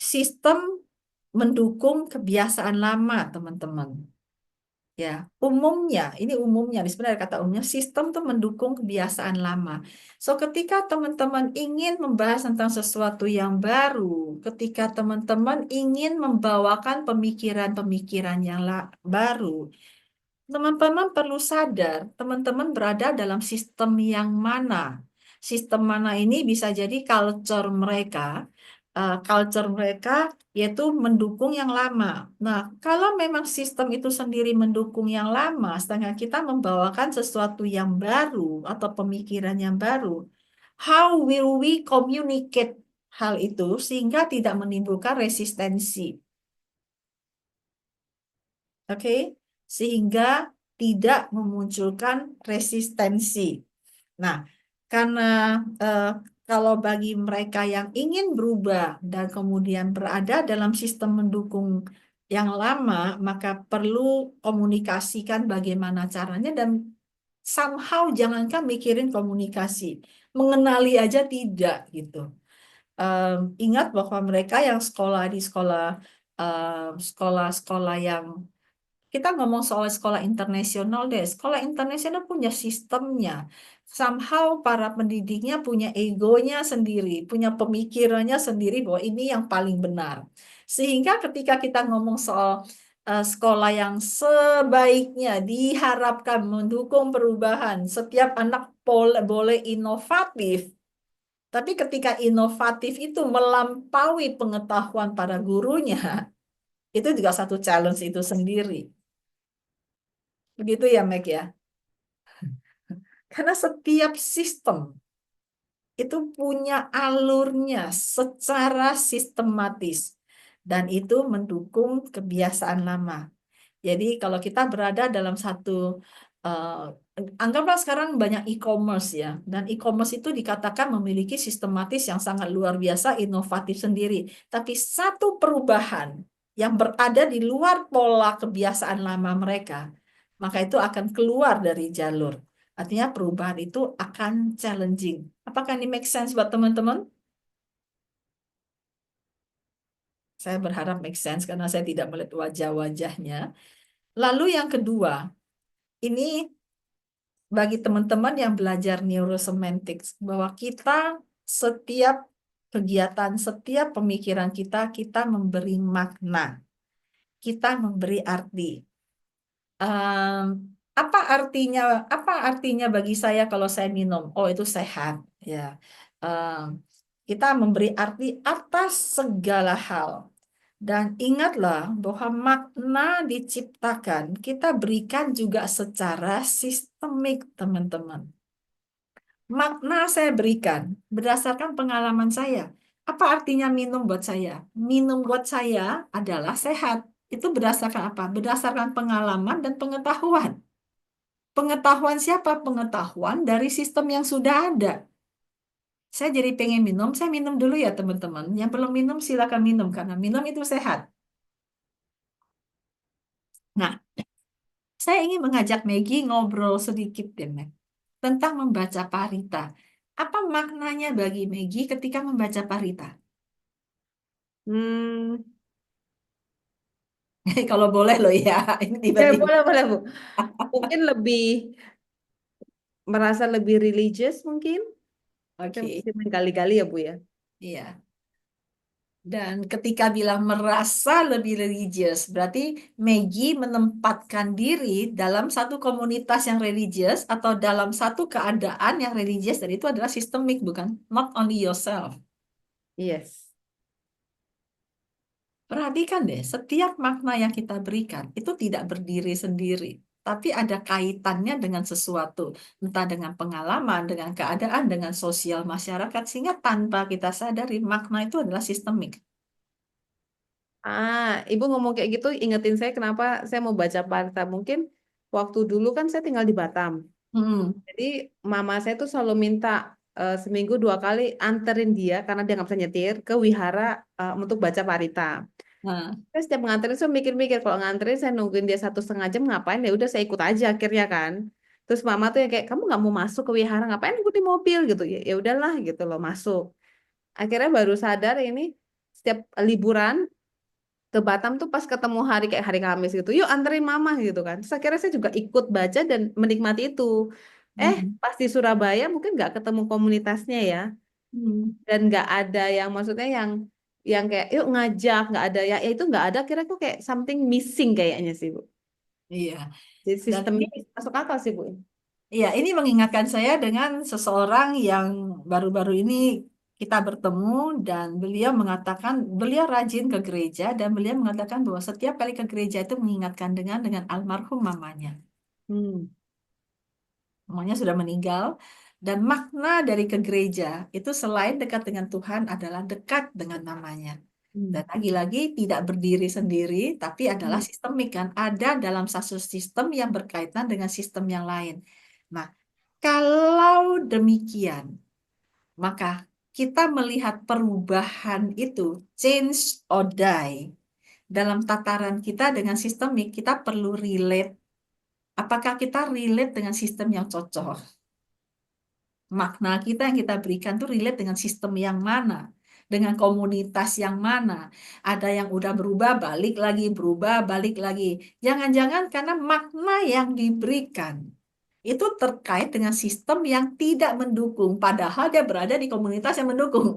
sistem mendukung kebiasaan lama, teman-teman. Ya, ini umumnya, di sebenarnya kata umumnya, sistem tuh mendukung kebiasaan lama. So, ketika teman-teman ingin membahas tentang sesuatu yang baru, ketika teman-teman ingin membawakan pemikiran-pemikiran yang baru, teman-teman perlu sadar, teman-teman berada dalam sistem yang mana. Sistem mana ini bisa jadi culture mereka yaitu mendukung yang lama. Nah, kalau memang sistem itu sendiri mendukung yang lama, sedangkan kita membawakan sesuatu yang baru atau pemikiran yang baru, how will we communicate hal itu sehingga tidak menimbulkan resistensi? Oke, sehingga tidak memunculkan resistensi. Nah, karena kalau bagi mereka yang ingin berubah dan kemudian berada dalam sistem mendukung yang lama, maka perlu komunikasikan bagaimana caranya dan somehow jangankan mikirin komunikasi, mengenali aja tidak gitu. Ingat bahwa mereka yang sekolah di sekolah-sekolah yang kita ngomong soal sekolah internasional deh. Sekolah internasional punya sistemnya. Somehow para pendidiknya punya egonya sendiri, punya pemikirannya sendiri bahwa ini yang paling benar. Sehingga ketika kita ngomong soal sekolah yang sebaiknya diharapkan mendukung perubahan, setiap anak boleh inovatif. Tapi ketika inovatif itu melampaui pengetahuan para gurunya, itu juga satu challenge itu sendiri. Begitu ya, Meg ya. Karena setiap sistem itu punya alurnya secara sistematis dan itu mendukung kebiasaan lama. Jadi kalau kita berada dalam satu anggaplah sekarang banyak e-commerce ya, dan e-commerce itu dikatakan memiliki sistematis yang sangat luar biasa, inovatif sendiri. Tapi satu perubahan yang berada di luar pola kebiasaan lama mereka, maka itu akan keluar dari jalur. Artinya perubahan itu akan challenging. Apakah ini make sense buat teman-teman? Saya berharap make sense karena saya tidak melihat wajah-wajahnya. Lalu yang kedua, ini bagi teman-teman yang belajar neurosemantics, bahwa kita setiap kegiatan, setiap pemikiran kita memberi makna, kita memberi arti. Em, apa artinya bagi saya kalau saya minum? Oh, itu sehat, ya. Em, kita memberi arti atas segala hal. Dan ingatlah bahwa makna diciptakan, kita berikan juga secara sistemik, teman-teman. Makna saya berikan berdasarkan pengalaman saya. Apa artinya minum buat saya? Minum buat saya adalah sehat. Itu berdasarkan apa? Berdasarkan pengalaman dan pengetahuan. Pengetahuan siapa? Pengetahuan dari sistem yang sudah ada. Saya jadi pengen minum, saya minum dulu ya teman-teman. Yang belum minum silakan minum karena minum itu sehat. Nah, saya ingin mengajak Maggie ngobrol sedikit deh, Meg, tentang membaca parita. Apa maknanya bagi Maggie ketika membaca parita?
Hmm,
Kalau boleh loh ya, ini
ya
tiba-tiba.
boleh boleh Bu. Mungkin lebih merasa lebih religious mungkin. Saya
Oke,
mesti menggali-gali ya Bu ya.
iya. Dan ketika bilang merasa lebih religius, berarti Maggie menempatkan diri dalam satu komunitas yang religius atau dalam satu keadaan yang religius, dan itu adalah sistemik, bukan? Not only yourself.
Yes.
Perhatikan deh, setiap makna yang kita berikan itu tidak berdiri sendiri, tapi ada kaitannya dengan sesuatu, entah dengan pengalaman, dengan keadaan, dengan sosial masyarakat, sehingga tanpa kita sadari makna itu adalah sistemik.
Ibu ngomong kayak gitu ingetin saya kenapa saya mau baca Parta. Mungkin waktu dulu kan saya tinggal di Batam.
Hmm.
Jadi mama saya tuh selalu minta seminggu 2 kali anterin dia karena dia nggak bisa nyetir ke wihara untuk baca Parita.
Nah,
Saya setiap nganterin saya mikir-mikir kalau nganterin saya nungguin dia 1,5 jam ngapain ya udah saya ikut aja akhirnya kan. Terus mama tuh yang kayak kamu nggak mau masuk ke wihara ngapain ikut di mobil gitu ya ya udahlah gitu loh masuk. Akhirnya baru sadar ini setiap liburan ke Batam tuh pas ketemu hari kayak hari Kamis gitu, yuk anterin mama gitu kan. Terus akhirnya saya juga ikut baca dan menikmati itu.
hmm.
Pas di Surabaya mungkin nggak ketemu komunitasnya ya,
Hmm.
dan nggak ada yang maksudnya yang kayak yuk ngajak nggak ada ya, itu nggak ada. Kira kok kayak something missing kayaknya sih Bu.
Iya.
Jadi
Dan
sistem
ini,
masuk akal sih Bu.
iya, ini mengingatkan saya dengan seseorang yang baru-baru ini kita bertemu dan beliau mengatakan beliau rajin ke gereja dan beliau mengatakan bahwa setiap kali ke gereja itu mengingatkan dengan almarhum mamanya.
Hmm.
Mamanya sudah meninggal dan makna dari ke gereja itu selain dekat dengan Tuhan adalah dekat dengan namanya. Dan
Hmm.
lagi-lagi tidak berdiri sendiri, tapi adalah
Hmm.
sistemik kan. Ada dalam satu sistem yang berkaitan dengan sistem yang lain. Nah, kalau demikian, maka kita melihat perubahan itu, change or die, dalam tataran kita dengan sistemik, kita perlu relate. Apakah kita relate dengan sistem yang cocok? Makna kita yang kita berikan tuh relate dengan sistem yang mana? dengan komunitas yang mana. Ada yang udah berubah, balik lagi, berubah, balik lagi. Jangan-jangan karena makna yang diberikan itu terkait dengan sistem yang tidak mendukung, padahal dia berada di komunitas yang mendukung.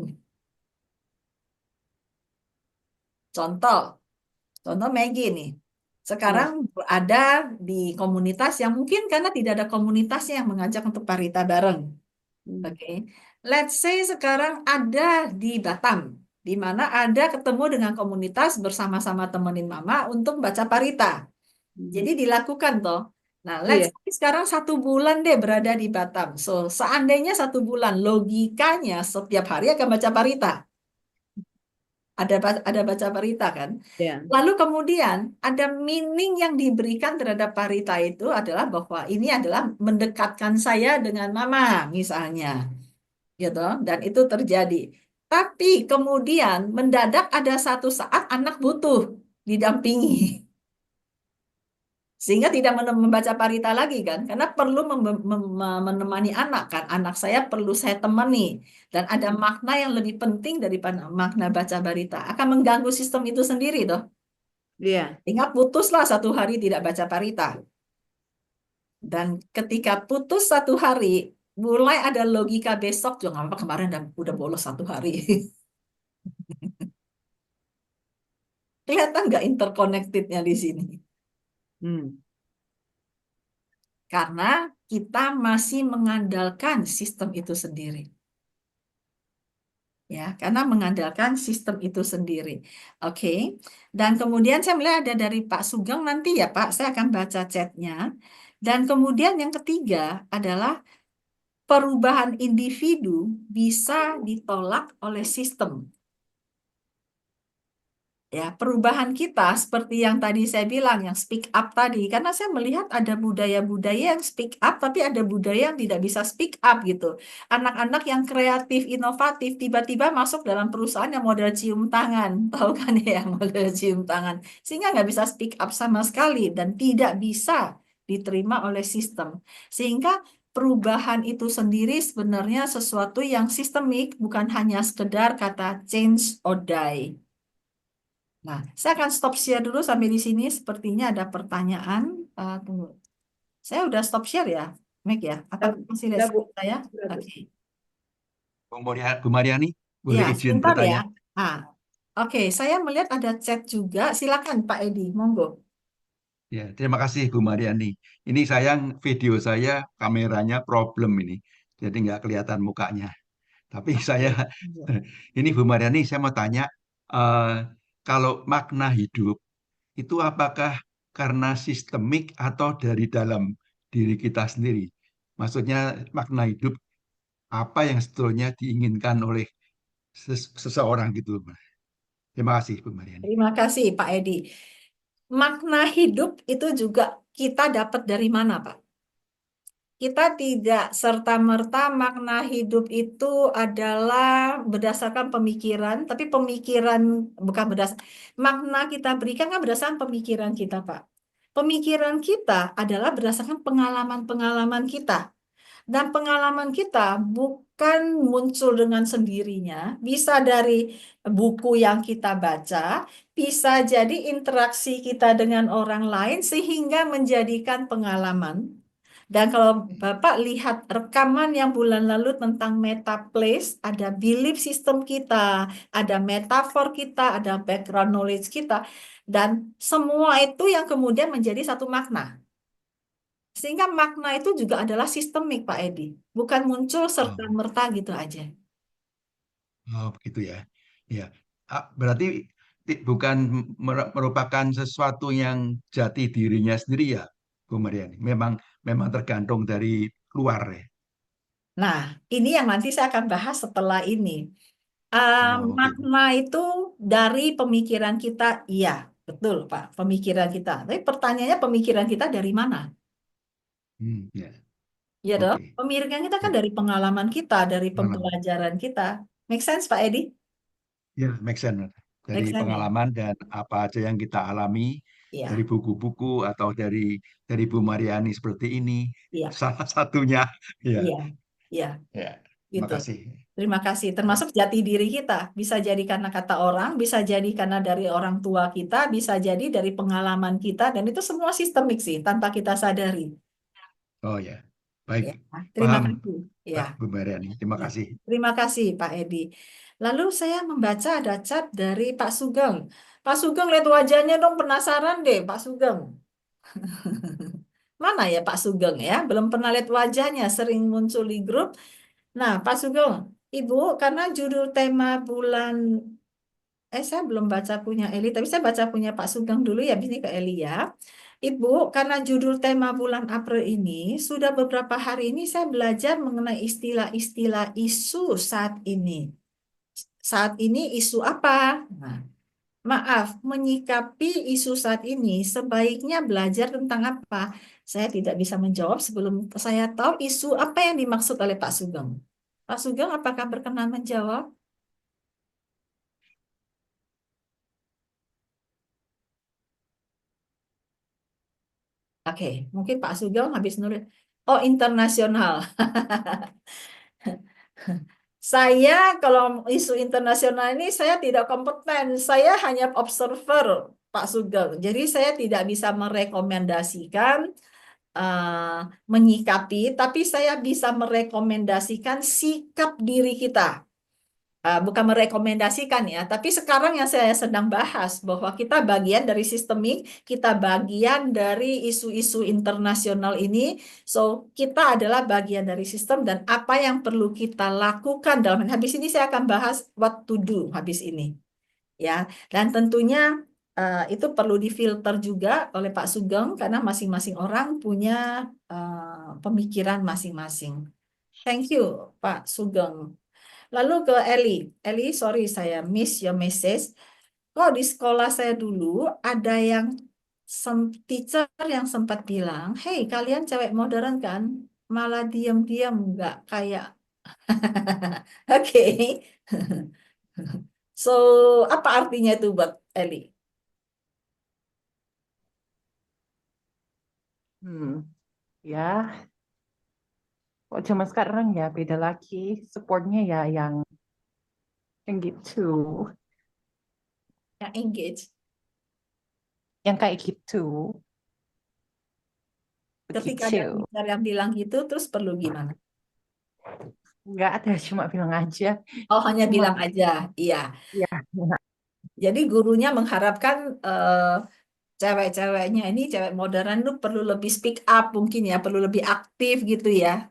Contoh, contoh Maggie nih. Sekarang ada di komunitas yang mungkin karena tidak ada komunitasnya yang mengajak untuk parita bareng. Oke, let's say sekarang ada di Batam, di mana ada ketemu dengan komunitas bersama-sama temenin mama untuk baca parita. Jadi dilakukan toh. Nah, let's
Iya.
say sekarang 1 bulan deh berada di Batam. So, seandainya 1 bulan, logikanya setiap hari akan baca parita. Ada baca parita kan?
Ya.
Lalu kemudian ada meaning yang diberikan terhadap parita itu adalah bahwa ini adalah mendekatkan saya dengan mama misalnya, gitu. Dan itu terjadi. Tapi kemudian mendadak ada satu saat anak butuh didampingi. Sehingga tidak membaca parita lagi kan, karena perlu menemani anak kan. Anak saya perlu saya temani. Dan ada makna yang lebih penting daripada makna baca parita. Akan mengganggu sistem itu sendiri toh.
Iya.
Sehingga putuslah 1 hari tidak baca parita. Dan ketika putus 1 hari, mulai ada logika besok juga nggak apa kemarin udah bolos 1 hari. Kelihatan nggak interconnectednya di sini?
Hmm.
Karena kita masih mengandalkan sistem itu sendiri. Ya, karena mengandalkan sistem itu sendiri. Oke. Dan kemudian saya melihat ada dari Pak Sugeng nanti ya Pak, saya akan baca chatnya. Dan kemudian yang ketiga adalah perubahan individu bisa ditolak oleh sistem. Ya, perubahan kita seperti yang tadi saya bilang, yang speak up tadi, karena saya melihat ada budaya-budaya yang speak up, tapi ada budaya yang tidak bisa speak up gitu. Anak-anak yang kreatif, inovatif, tiba-tiba masuk dalam perusahaan yang model cium tangan, tahu kan ya, yang model cium tangan, sehingga nggak bisa speak up sama sekali dan tidak bisa diterima oleh sistem. Sehingga perubahan itu sendiri sebenarnya sesuatu yang sistemik, bukan hanya sekedar kata change or die. Nah, saya akan stop share dulu sampai di sini. Sepertinya ada pertanyaan. Tunggu. Saya udah stop share ya, Meg ya? Apa masih lihat
Udah, Bu.
screen saya?
Udah, Bu.
Oke.
Bu Mariani,
Ya,
boleh izin
sebentar ya.
bertanya?
Ah, oke. Saya melihat ada chat juga. Silakan Pak Edi, monggo.
Ya, terima kasih Bu Mariani. Ini sayang video saya kameranya problem ini, jadi nggak kelihatan mukanya. Tapi saya,
Iya.
ini Bu Mariani, saya mau tanya, eh, kalau makna hidup itu apakah karena sistemik atau dari dalam diri kita sendiri? Maksudnya makna hidup apa yang sebetulnya diinginkan oleh seseorang gitu. Terima kasih Bu Mariani.
Terima kasih Pak Edi. Makna hidup itu juga kita dapat dari mana, Pak? Kita tidak serta-merta makna hidup itu adalah berdasarkan pemikiran, tapi pemikiran bukan makna kita berikan kan berdasarkan pemikiran kita, Pak. Pemikiran kita adalah berdasarkan pengalaman-pengalaman kita. Dan pengalaman kita bukan muncul dengan sendirinya, bisa dari buku yang kita baca, bisa jadi interaksi kita dengan orang lain sehingga menjadikan pengalaman. Dan kalau Bapak lihat rekaman yang bulan lalu tentang meta place, ada belief system kita, ada metafor kita, ada background knowledge kita, dan semua itu yang kemudian menjadi satu makna. Sehingga makna itu juga adalah sistemik, Pak Edi. Bukan muncul
Oh,
serta-merta gitu aja.
oh, begitu ya. Ya, berarti bukan merupakan sesuatu yang jati dirinya sendiri ya, Bu Mariani. Memang tergantung dari luar ya.
Nah, ini yang nanti saya akan bahas setelah ini.
Oh, oke.
Makna itu dari pemikiran kita, iya, betul, Pak. Pemikiran kita. Tapi pertanyaannya pemikiran kita dari mana?
Ya,
Ya dong,
oke.
pemikiran kita kan
Ya,
dari pengalaman kita, dari
pengalaman.
pembelajaran kita. Make sense, Pak Edi?
Ya, make sense. Dari
Make sense ya?
pengalaman dan apa aja yang kita alami dari
Iya,
buku-buku atau dari Bu Mariani seperti ini,
iya,
salah satunya. Ya,
iya, iya.
ya. Terima
gitu.
kasih.
Terima kasih. Termasuk jati diri kita. Bisa jadi karena kata orang, bisa jadi karena dari orang tua kita, bisa jadi dari pengalaman kita, dan itu semua sistemik sih, tanpa kita sadari.
Oh ya, baik.
Ya, terima
Paham,
kasih. Ya,
Mbak Bu Mariani. Terima
ya.
kasih.
Terima kasih Pak Edi. Lalu saya membaca ada chat dari Pak Sugeng. Pak Sugeng, lihat wajahnya dong, penasaran deh Pak Sugeng. Mana ya Pak Sugeng ya? Belum pernah lihat wajahnya, sering muncul di grup. Nah, Pak Sugeng, Ibu, karena judul tema bulan, saya belum baca punya Eli, tapi saya baca punya Pak Sugeng dulu ya, habis ini ke Eli ya. Ibu, karena judul tema bulan April ini, sudah beberapa hari ini saya belajar mengenai istilah-istilah isu saat ini. Saat ini isu apa? Nah, maaf, menyikapi isu saat ini sebaiknya belajar tentang apa? Saya tidak bisa menjawab sebelum saya tahu isu apa yang dimaksud oleh Pak Sugeng. Pak Sugeng, apakah berkenan menjawab? Oke, mungkin Pak Sugeng habis nulis. Oh, internasional. Saya kalau isu internasional ini saya tidak kompeten. Saya hanya observer, Pak Sugeng. Jadi saya tidak bisa merekomendasikan, menyikapi, tapi saya bisa merekomendasikan sikap diri kita. Bukan merekomendasikan ya, tapi sekarang yang saya sedang bahas bahwa kita bagian dari sistemik, kita bagian dari isu-isu internasional ini, so kita adalah bagian dari sistem dan apa yang perlu kita lakukan dalam habis ini saya akan bahas what to do habis ini ya, dan tentunya itu perlu difilter juga oleh Pak Sugeng karena masing-masing orang punya pemikiran masing-masing. Thank you Pak Sugeng. Lalu ke Eli. Eli, sorry saya miss your message. Kok di sekolah saya dulu ada yang teacher yang sempat bilang, hey kalian cewek modern kan, malah diam-diam nggak kayak. Oke. So, apa artinya itu buat Eli?
Ya, kok zaman sekarang ya beda lagi. Supportnya ya yang gitu,
Yang engage.
yang kayak gitu,
Ketika ada
begitu.
teacher yang bilang gitu, terus perlu gimana?
Nggak ada, cuma bilang aja.
Oh, hanya
Cuma,
bilang aja. Iya.
ya,
Jadi gurunya mengharapkan cewek-ceweknya ini cewek modern tuh perlu lebih speak up mungkin ya, perlu lebih aktif gitu ya.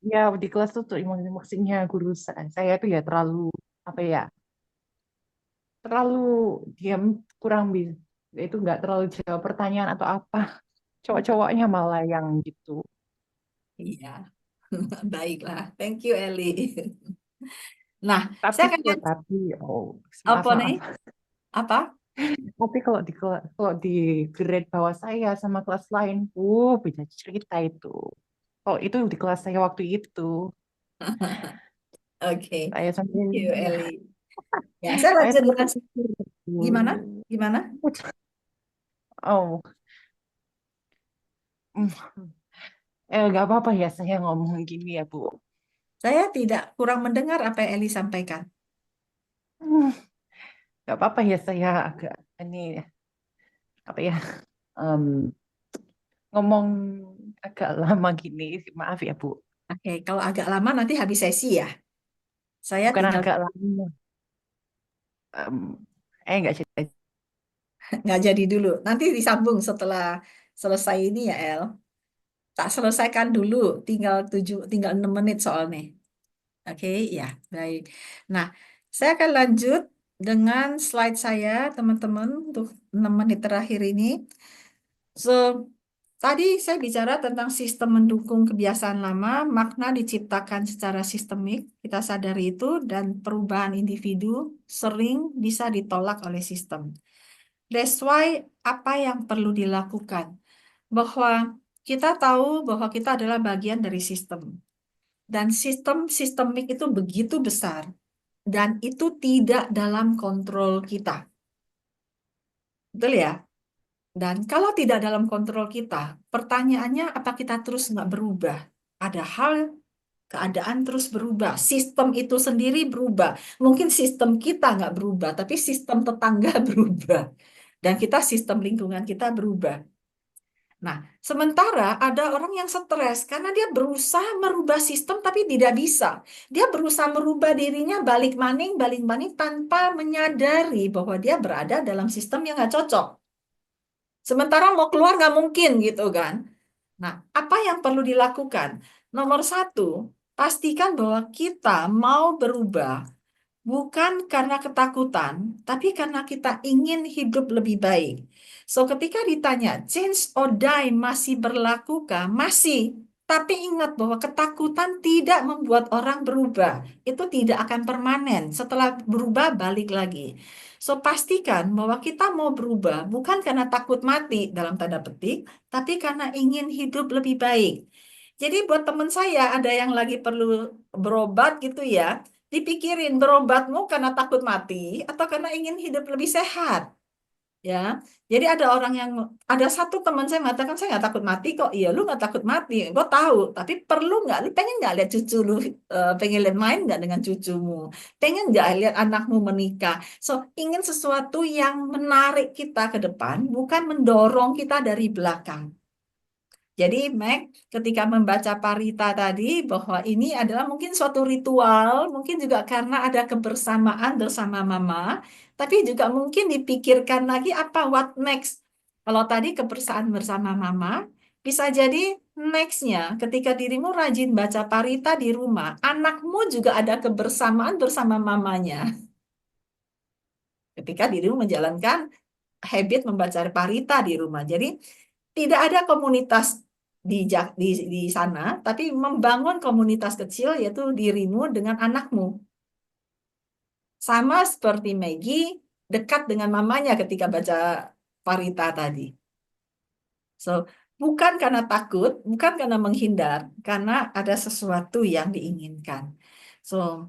ya di kelas tuh maksudnya guru saya tuh ya terlalu apa ya, terlalu diam, kurang bisa itu, nggak terlalu jawab pertanyaan atau apa. Cowok-cowoknya malah yang gitu.
Iya, baiklah. Thank you, Eli. Nah,
Tapi
saya akan lihat
oh, maaf
apa nih?
maaf.
Apa?
Tapi kalau di grade bawah saya sama kelas lain, beda cerita itu. Kalau itu di kelas saya waktu itu,
Oke,
saya sambil
thank you, Eli. Ya, saya
saya
lanjut
sambil
dengan
berpikir,
gimana? Gimana?
oh, mm, nggak apa-apa ya saya ngomong gini ya Bu.
Saya tidak kurang mendengar apa yang Eli sampaikan.
Hmm, nggak apa-apa ya saya agak ini apa ya, em, ngomong agak lama gini, maaf ya Bu.
Oke, kalau agak lama nanti habis sesi ya. Saya
Bukan
tinggal
agak lama, em, nggak cerita.
nggak jadi dulu. Nanti disambung setelah selesai ini ya, El. Tak selesaikan dulu, tinggal 6 menit soalnya. Oke, ya, baik. Nah, saya akan lanjut dengan slide saya, teman-teman, untuk 6 menit terakhir ini. So, tadi saya bicara tentang sistem mendukung kebiasaan lama, makna diciptakan secara sistemik, kita sadari itu, dan perubahan individu sering bisa ditolak oleh sistem. That's why apa yang perlu dilakukan? Bahwa kita tahu bahwa kita adalah bagian dari sistem. Dan sistem sistemik itu begitu besar dan itu tidak dalam kontrol kita. Betul ya? Dan kalau tidak dalam kontrol kita, pertanyaannya apa kita terus nggak berubah? Padahal keadaan terus berubah. Sistem itu sendiri berubah. Mungkin sistem kita nggak berubah, tapi sistem tetangga berubah. Dan sistem lingkungan kita berubah. Nah, sementara ada orang yang stres karena dia berusaha merubah sistem tapi tidak bisa. Dia berusaha merubah dirinya balik maning tanpa menyadari bahwa dia berada dalam sistem yang nggak cocok. Sementara mau keluar nggak mungkin gitu kan. Nah, apa yang perlu dilakukan? Nomor satu, pastikan bahwa kita mau berubah bukan karena ketakutan, tapi karena kita ingin hidup lebih baik. So, ketika ditanya, change or die masih berlakukah? Masih. Tapi ingat bahwa ketakutan tidak membuat orang berubah. Itu tidak akan permanen. Setelah berubah, balik lagi. So, pastikan bahwa kita mau berubah bukan karena takut mati, dalam tanda petik, tapi karena ingin hidup lebih baik. Jadi buat teman saya, ada yang lagi perlu berobat gitu ya, dipikirin berobatmu karena takut mati atau karena ingin hidup lebih sehat, ya. Jadi ada satu teman saya mengatakan, saya nggak takut mati kok. Iya, lu nggak takut mati, gue tahu. Tapi perlu nggak, lu pengen nggak lihat cucu lu, pengen lihat main nggak dengan cucumu, pengen nggak lihat anakmu menikah. So, ingin sesuatu yang menarik kita ke depan, bukan mendorong kita dari belakang. Jadi, Mac, ketika membaca Parita tadi, bahwa ini adalah mungkin suatu ritual, mungkin juga karena ada kebersamaan bersama Mama, tapi juga mungkin dipikirkan lagi apa what next. Kalau tadi kebersamaan bersama Mama, bisa jadi next-nya ketika dirimu rajin baca Parita di rumah, anakmu juga ada kebersamaan bersama mamanya. Ketika dirimu menjalankan habit membaca Parita di rumah. Jadi, tidak ada komunitas di sana, tapi membangun komunitas kecil yaitu dirimu dengan anakmu. Sama seperti Maggie, dekat dengan mamanya ketika baca Parita tadi. So, bukan karena takut, bukan karena menghindar, karena ada sesuatu yang diinginkan. So,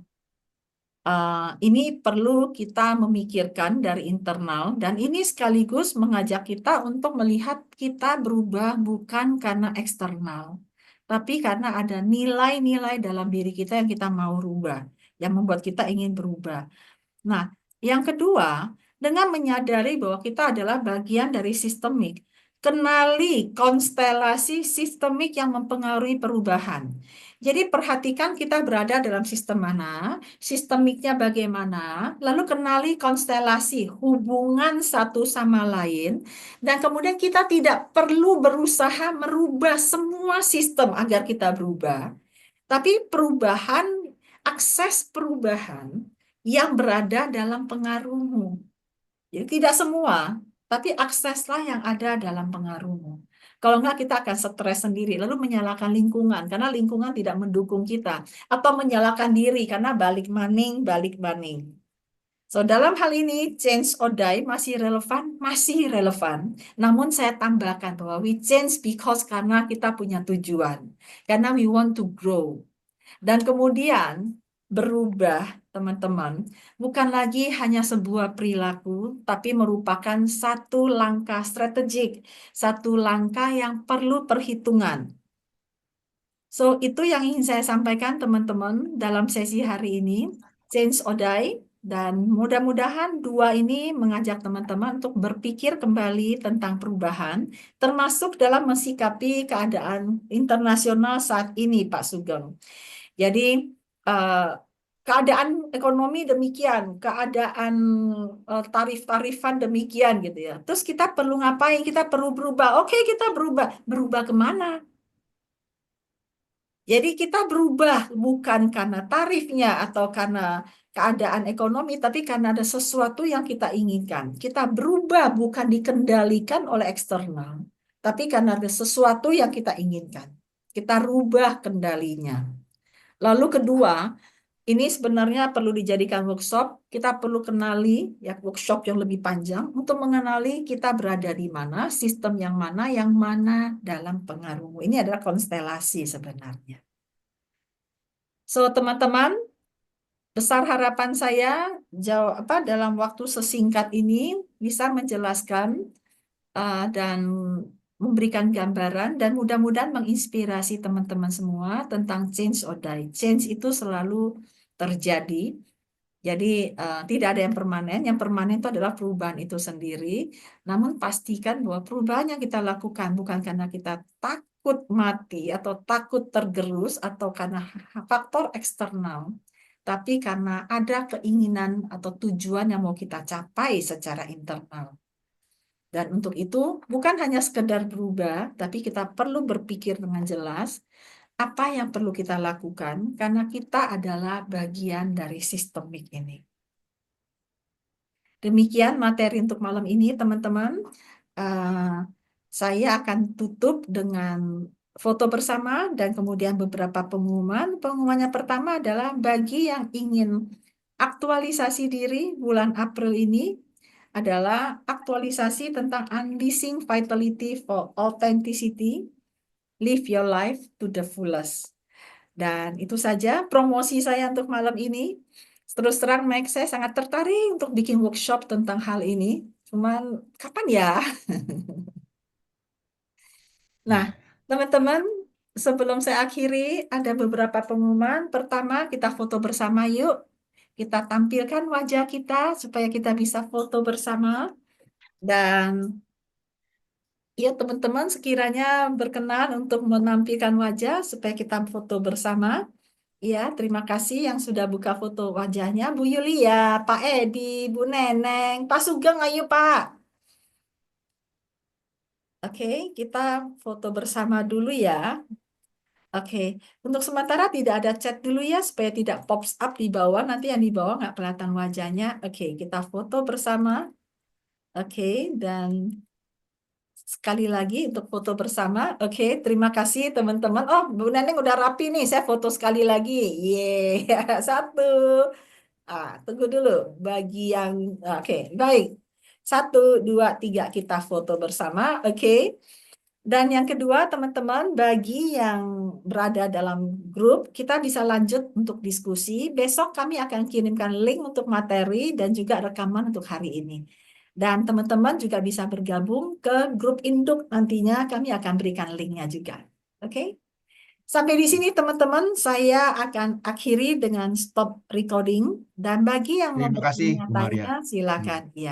ini perlu kita memikirkan dari internal, dan ini sekaligus mengajak kita untuk melihat kita berubah bukan karena eksternal, tapi karena ada nilai-nilai dalam diri kita yang kita mau rubah, yang membuat kita ingin berubah. Nah, yang kedua, dengan menyadari bahwa kita adalah bagian dari sistemik, kenali konstelasi sistemik yang mempengaruhi perubahan. Jadi perhatikan kita berada dalam sistem mana, sistemiknya bagaimana, lalu kenali konstelasi hubungan satu sama lain, dan kemudian kita tidak perlu berusaha merubah semua sistem agar kita berubah, tapi akses perubahan yang berada dalam pengaruhmu. Jadi tidak semua, tapi akseslah yang ada dalam pengaruhmu. Kalau enggak, kita akan stres sendiri, lalu menyalahkan lingkungan, karena lingkungan tidak mendukung kita. Atau menyalahkan diri, karena balik maning. So, dalam hal ini, change or die masih relevan? Masih relevan. Namun saya tambahkan bahwa we change because karena kita punya tujuan. Karena we want to grow. Dan kemudian berubah, teman-teman, bukan lagi hanya sebuah perilaku, tapi merupakan satu langkah strategik, satu langkah yang perlu perhitungan. So, itu yang ingin saya sampaikan, teman-teman, dalam sesi hari ini, Change or Die, dan mudah-mudahan dua ini mengajak teman-teman untuk berpikir kembali tentang perubahan, termasuk dalam mensikapi keadaan internasional saat ini, Pak Sugeng. Jadi, keadaan ekonomi demikian, keadaan tarif-tarifan demikian gitu ya. Terus kita perlu ngapain? Kita perlu berubah. Oke, kita berubah. Berubah kemana? Jadi kita berubah bukan karena tarifnya atau karena keadaan ekonomi, tapi karena ada sesuatu yang kita inginkan. Kita berubah bukan dikendalikan oleh eksternal, tapi karena ada sesuatu yang kita inginkan. Kita rubah kendalinya. Lalu kedua, ini sebenarnya perlu dijadikan workshop. Kita perlu kenali ya, workshop yang lebih panjang untuk mengenali kita berada di mana, sistem yang mana dalam pengaruhmu. Ini adalah konstelasi sebenarnya. So, teman-teman, besar harapan saya dalam waktu sesingkat ini bisa menjelaskan dan memberikan gambaran dan mudah-mudahan menginspirasi teman-teman semua tentang change or die. Change itu selalu terjadi. Jadi tidak ada yang permanen. Yang permanen itu adalah perubahan itu sendiri. Namun pastikan bahwa perubahan yang kita lakukan bukan karena kita takut mati atau takut tergerus atau karena faktor eksternal, tapi karena ada keinginan atau tujuan yang mau kita capai secara internal. Dan untuk itu bukan hanya sekedar berubah, tapi kita perlu berpikir dengan jelas apa yang perlu kita lakukan karena kita adalah bagian dari sistemik ini. Demikian materi untuk malam ini, teman-teman. Saya akan tutup dengan foto bersama dan kemudian beberapa pengumuman. Pengumuman yang pertama adalah bagi yang ingin aktualisasi diri bulan April ini adalah aktualisasi tentang Unleashing Vitality for Authenticity, Live Your Life to the Fullest. Dan itu saja promosi saya untuk malam ini. Terus terang, Max, saya sangat tertarik untuk bikin workshop tentang hal ini. Cuman, kapan ya? Nah, teman-teman, sebelum saya akhiri, ada beberapa pengumuman. Pertama, kita foto bersama yuk. Kita tampilkan wajah kita supaya kita bisa foto bersama. Dan ya, teman-teman sekiranya berkenan untuk menampilkan wajah supaya kita foto bersama. Ya, terima kasih yang sudah buka foto wajahnya. Bu Yulia, Pak Edi, Bu Neneng, Pak Sugeng, ayo Pak. Oke, kita foto bersama dulu ya. Oke, untuk sementara tidak ada chat dulu ya, supaya tidak pops up di bawah. Nanti yang di bawah nggak kelihatan wajahnya. Oke, kita foto bersama. Oke, dan sekali lagi untuk foto bersama. Oke, terima kasih teman-teman. Oh, Bu Neneng udah rapi nih. Saya foto sekali lagi. Yeay, satu. Tunggu dulu. Bagi yang, oke, baik. 1, 2, 3 kita foto bersama. Oke. Dan yang kedua, teman-teman, bagi yang berada dalam grup, kita bisa lanjut untuk diskusi. Besok kami akan kirimkan link untuk materi dan juga rekaman untuk hari ini. Dan teman-teman juga bisa bergabung ke grup induk. Nantinya kami akan berikan linknya juga. Oke? Sampai di sini teman-teman, saya akan akhiri dengan stop recording. Dan bagi yang mau
Terima kasih, Bu Maria.
bertanya, silakan. Ya.